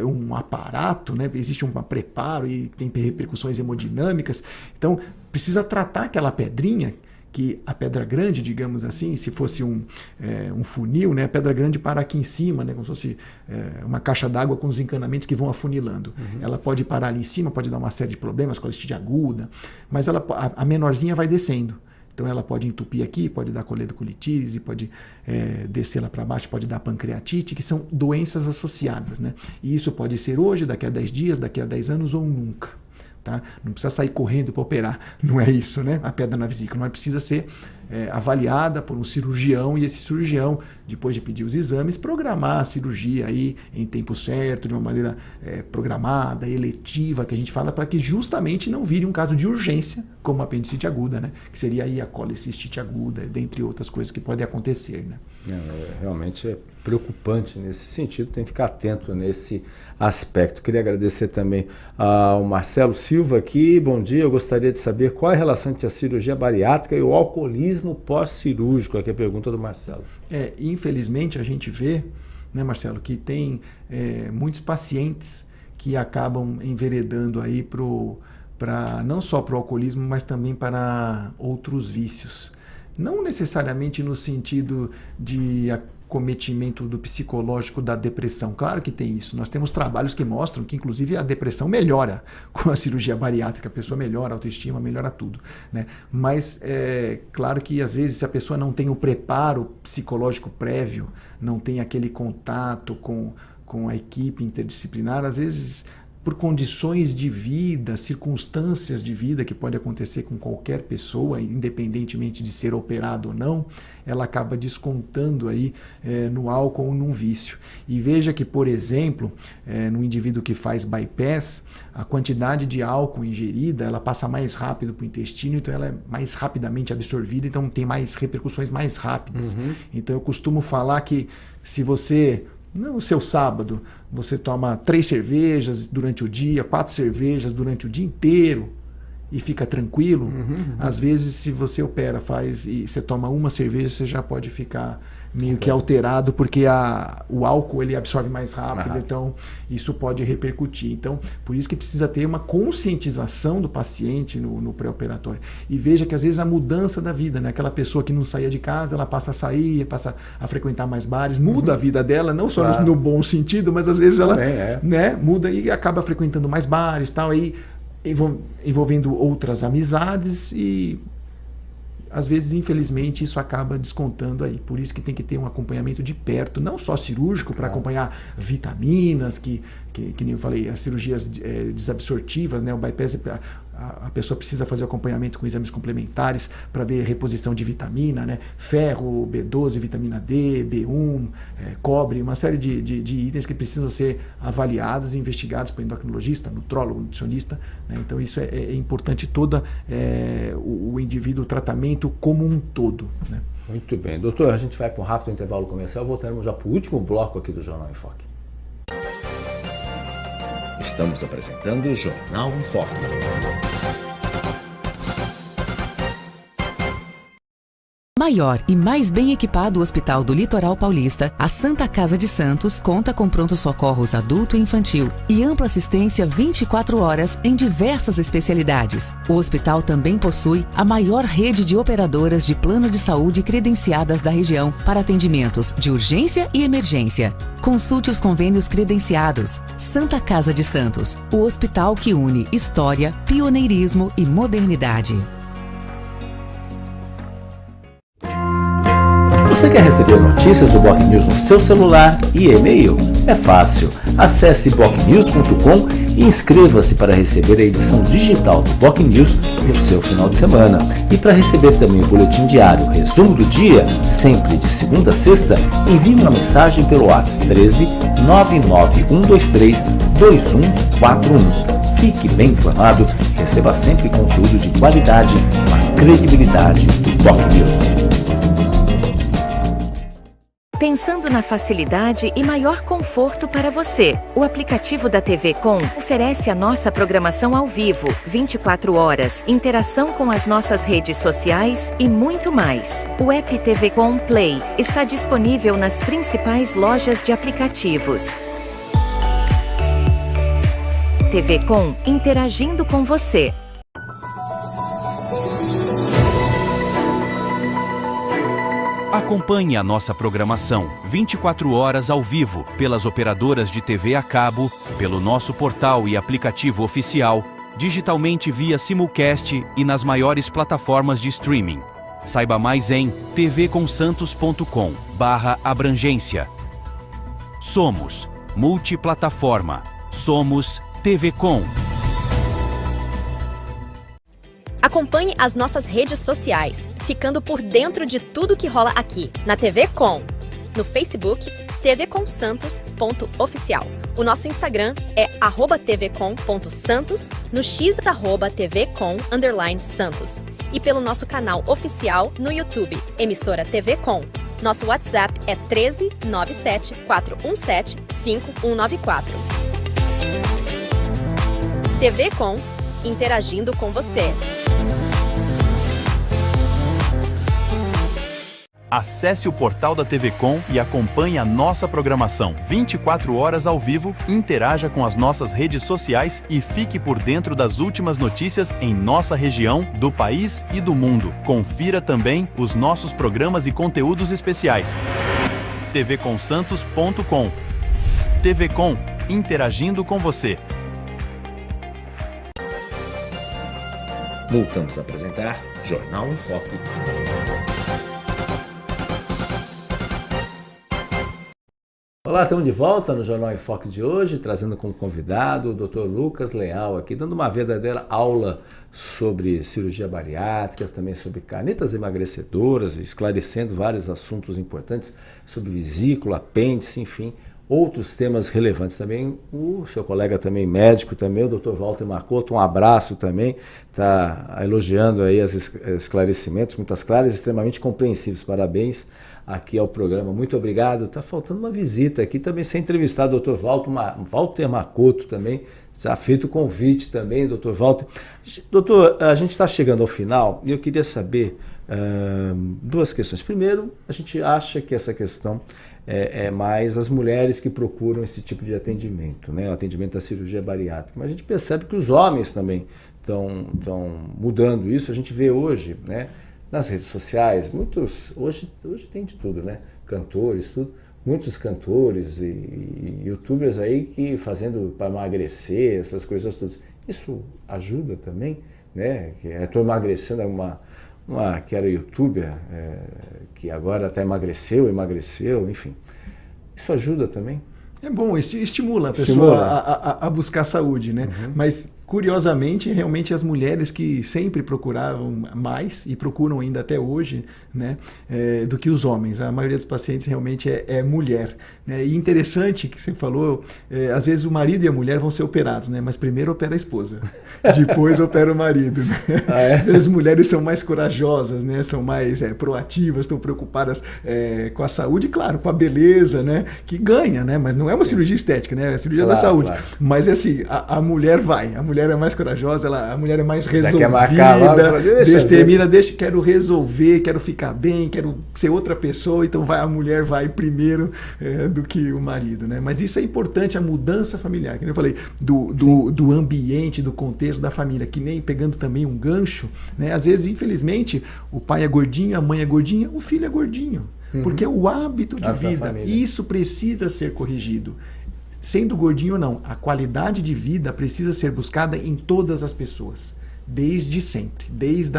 um aparato, né? Existe um preparo e tem repercussões hemodinâmicas. Então, precisa tratar aquela pedrinha, que a pedra grande, digamos assim, se fosse um funil, né, a pedra grande para aqui em cima, né, como se fosse uma caixa d'água com os encanamentos que vão afunilando. Ela pode parar ali em cima, pode dar uma série de problemas, colite aguda, mas a menorzinha vai descendo. Então ela pode entupir aqui, pode dar coledocolitise, pode descer lá para baixo, pode dar pancreatite, que são doenças associadas. Né? E isso pode ser hoje, daqui a 10 dias, daqui a 10 anos ou nunca. Tá? Não precisa sair correndo para operar, não é isso, né? A pedra na vesícula, mas precisa ser avaliada por um cirurgião e esse cirurgião, depois de pedir os exames, programar a cirurgia aí em tempo certo, de uma maneira programada, eletiva, que a gente fala, para que justamente não vire um caso de urgência, como a apendicite aguda, né? Que seria aí a colecistite aguda, dentre outras coisas que podem acontecer, né? Realmente é preocupante nesse sentido, tem que ficar atento nesse aspecto. Queria agradecer também ao Marcelo Silva aqui. Bom dia, eu gostaria de saber qual é a relação entre a cirurgia bariátrica e o alcoolismo pós-cirúrgico, aqui é a pergunta do Marcelo. Infelizmente a gente vê né, Marcelo, que tem muitos pacientes que acabam enveredando aí não só para o alcoolismo, mas também para outros vícios. Não necessariamente no sentido de acometimento do psicológico da depressão. Claro que tem isso. Nós temos trabalhos que mostram que, inclusive, a depressão melhora com a cirurgia bariátrica. A pessoa melhora a autoestima, melhora tudo, né? Mas, claro que, às vezes, se a pessoa não tem o preparo psicológico prévio, não tem aquele contato com a equipe interdisciplinar, às vezes, por condições de vida, circunstâncias de vida que pode acontecer com qualquer pessoa, independentemente de ser operado ou não, ela acaba descontando aí no álcool ou num vício. E veja que, por exemplo, no indivíduo que faz bypass, a quantidade de álcool ingerida, ela passa mais rápido para o intestino, então ela é mais rapidamente absorvida, então tem mais repercussões mais rápidas. Então eu costumo falar que se você... No seu sábado, você toma 3 cervejas durante o dia, 4 cervejas durante o dia inteiro e fica tranquilo. Às vezes, se você opera, e você toma uma cerveja, você já pode ficar meio que alterado, porque o álcool ele absorve mais rápido, então isso pode repercutir. Então, por isso que precisa ter uma conscientização do paciente no pré-operatório. E veja que às vezes a mudança da vida, né? Aquela pessoa que não saía de casa, ela passa a sair, passa a frequentar mais bares, muda a vida dela, não só no bom sentido, mas às vezes ela né, muda e acaba frequentando mais bares, tal, aí envolvendo outras amizades e às vezes, infelizmente, isso acaba descontando aí. Por isso que tem que ter um acompanhamento de perto, não só cirúrgico, para acompanhar vitaminas, que nem eu falei, as cirurgias desabsortivas, né? O bypass, a pessoa precisa fazer o acompanhamento com exames complementares para ver reposição de vitamina, né? Ferro, B12, vitamina D, B1, cobre, uma série de itens que precisam ser avaliados e investigados por endocrinologista, nutrólogo, nutricionista, né? Então isso é importante, todo o indivíduo, o tratamento como um todo, né? Muito bem. Doutor, a gente vai para um rápido intervalo comercial, voltaremos já para o último bloco aqui do Jornal em Foque. Estamos apresentando o Jornal em Foque. Maior e mais bem equipado Hospital do Litoral Paulista, a Santa Casa de Santos conta com pronto-socorros adulto e infantil e ampla assistência 24 horas em diversas especialidades. O hospital também possui a maior rede de operadoras de plano de saúde credenciadas da região para atendimentos de urgência e emergência. Consulte os convênios credenciados. Santa Casa de Santos, o hospital que une história, pioneirismo e modernidade. Você quer receber notícias do Boc News no seu celular e e-mail? É fácil. Acesse bocnews.com e inscreva-se para receber a edição digital do Boc News no seu final de semana. E para receber também o boletim diário, resumo do dia, sempre de segunda a sexta, envie uma mensagem pelo WhatsApp 13 99123 2141. Fique bem informado e receba sempre conteúdo de qualidade com a credibilidade do Boc News. Pensando na facilidade e maior conforto para você, o aplicativo da TV Com oferece a nossa programação ao vivo, 24 horas, interação com as nossas redes sociais e muito mais. O app TV Com Play está disponível nas principais lojas de aplicativos. TV Com, interagindo com você. Acompanhe a nossa programação 24 horas ao vivo pelas operadoras de TV a cabo, pelo nosso portal e aplicativo oficial, digitalmente via simulcast e nas maiores plataformas de streaming. Saiba mais em tvconsantos.com/abrangência. Somos multiplataforma. Somos TV Com. Acompanhe as nossas redes sociais, ficando por dentro de tudo que rola aqui, na TV Com. No Facebook, tvconsantos.oficial. O nosso Instagram é @tvcom.santos, no X @tvcom_santos. E pelo nosso canal oficial no YouTube, emissora TV Com. Nosso WhatsApp é 13 97 417 5194. TV Com, interagindo com você. Acesse o portal da TV Com e acompanhe a nossa programação 24 horas ao vivo, interaja com as nossas redes sociais e fique por dentro das últimas notícias em nossa região, do país e do mundo. Confira também os nossos programas e conteúdos especiais. tvcomsantos.com. TV Com, interagindo com você. Voltamos a apresentar Jornal em Foque. Olá, estamos de volta no Jornal em Foque de hoje, trazendo como convidado o Dr. Lucas Leal aqui, dando uma verdadeira aula sobre cirurgia bariátrica, também sobre canetas emagrecedoras, esclarecendo vários assuntos importantes sobre vesícula, apêndice, enfim, outros temas relevantes também. O seu colega também médico também, o Dr. Walter Marcotto, um abraço também, está elogiando aí os esclarecimentos, muitas claras, extremamente compreensíveis. Parabéns aqui ao programa, muito obrigado. Está faltando uma visita aqui também, ser entrevistado o Dr. Walter Marcotto também, já feito o convite também, Dr. Walter. Doutor, a gente está chegando ao final e eu queria saber duas questões. Primeiro, a gente acha que essa questão é mais as mulheres que procuram esse tipo de atendimento, né? O atendimento da cirurgia bariátrica, mas a gente percebe que os homens também estão mudando isso. A gente vê hoje, né, nas redes sociais, hoje tem de tudo, né? Cantores, tudo, muitos cantores e youtubers aí que fazendo para emagrecer, essas coisas todas. Isso ajuda também, né? Estou emagrecendo, que era youtuber, que agora até emagreceu, enfim. Isso ajuda também? É bom, estimula a pessoa a buscar saúde, né? Uhum. Mas, curiosamente, realmente as mulheres que sempre procuravam mais, e procuram ainda até hoje, né, do que os homens. A maioria dos pacientes realmente é mulher, né? E interessante que você falou, às vezes o marido e a mulher vão ser operados, né? Mas primeiro opera a esposa, depois opera o marido, né? Ah, é? As mulheres são mais corajosas, né? São mais proativas, estão preocupadas com a saúde, claro, com a beleza, né? Que ganha, né? Mas não é uma cirurgia estética, né? É a cirurgia da saúde. Claro. Mas assim, a mulher vai, a mulher é mais corajosa, a mulher é mais resolvida, destemida, quero resolver, quero ficar bem, quero ser outra pessoa, então a mulher vai primeiro do que o marido, né? Mas isso é importante, a mudança familiar, que eu falei, do ambiente, do contexto da família, que nem pegando também um gancho, né? Às vezes, infelizmente, o pai é gordinho, a mãe é gordinha, o filho é gordinho. Porque é o hábito de vida, isso precisa ser corrigido. Sendo gordinho ou não, a qualidade de vida precisa ser buscada em todas as pessoas, desde sempre, desde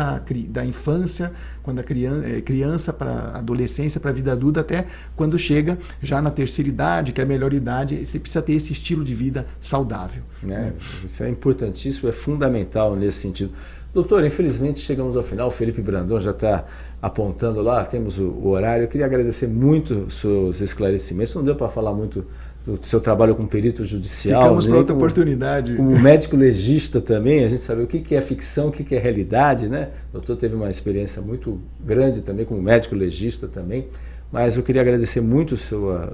da infância, quando a criança para a adolescência, para a vida adulta, até quando chega já na terceira idade, que é a melhor idade, você precisa ter esse estilo de vida saudável. Né? Isso é importantíssimo, é fundamental nesse sentido. Doutor, infelizmente chegamos ao final, o Felipe Brandão já está apontando lá, temos o horário. Eu queria agradecer muito os seus esclarecimentos, não deu para falar muito do seu trabalho como perito judicial. Ficamos para outra oportunidade. Como médico legista também, a gente sabe o que é ficção, o que é realidade, né? O doutor teve uma experiência muito grande também como médico legista também, mas eu queria agradecer muito os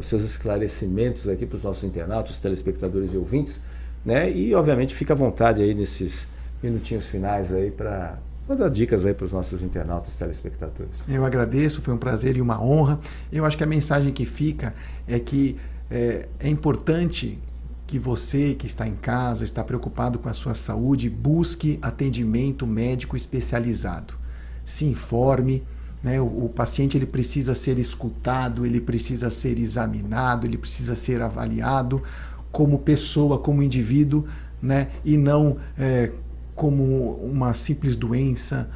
seus esclarecimentos aqui para os nossos internautas, telespectadores e ouvintes, né? E obviamente fica à vontade aí nesses minutinhos finais aí para dar dicas aí para os nossos internautas, telespectadores. Eu agradeço, foi um prazer e uma honra. Eu acho que a mensagem que fica é que é importante que você que está em casa, está preocupado com a sua saúde, busque atendimento médico especializado. Se informe, né? O paciente ele precisa ser escutado, ele precisa ser examinado, ele precisa ser avaliado como pessoa, como indivíduo, né? E não como uma simples doença,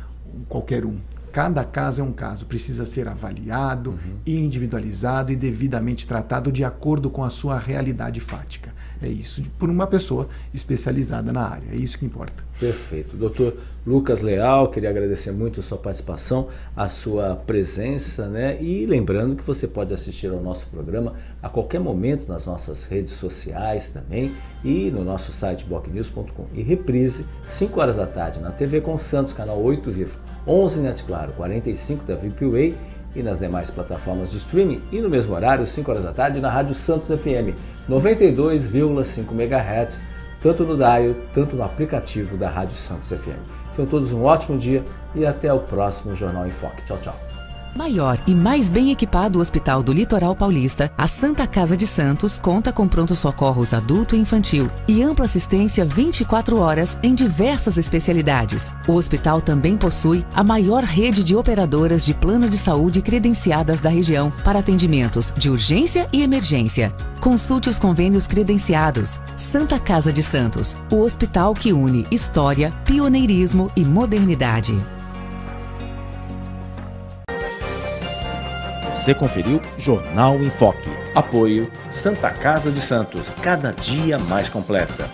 qualquer um. Cada caso é um caso, precisa ser avaliado, individualizado e devidamente tratado de acordo com a sua realidade fática. É isso, por uma pessoa especializada na área, é isso que importa. Perfeito. Doutor Lucas Leal, queria agradecer muito a sua participação, a sua presença, né? E lembrando que você pode assistir ao nosso programa a qualquer momento nas nossas redes sociais também e no nosso site bocnews.com. E reprise, 5 horas da tarde, na TV com Santos, canal 8 Vivo, 11 Net Claro, 45 da VPWay e nas demais plataformas de streaming, e no mesmo horário, 5 horas da tarde, na Rádio Santos FM, 92,5 MHz, tanto no dial, tanto no aplicativo da Rádio Santos FM. Tenham todos um ótimo dia e até o próximo Jornal em Foque. Tchau, tchau. Maior e mais bem equipado Hospital do Litoral Paulista, a Santa Casa de Santos conta com pronto-socorros adulto e infantil e ampla assistência 24 horas em diversas especialidades. O hospital também possui a maior rede de operadoras de plano de saúde credenciadas da região para atendimentos de urgência e emergência. Consulte os convênios credenciados. Santa Casa de Santos, o hospital que une história, pioneirismo e modernidade. Você conferiu Jornal em Foque. Apoio Santa Casa de Santos, cada dia mais completa.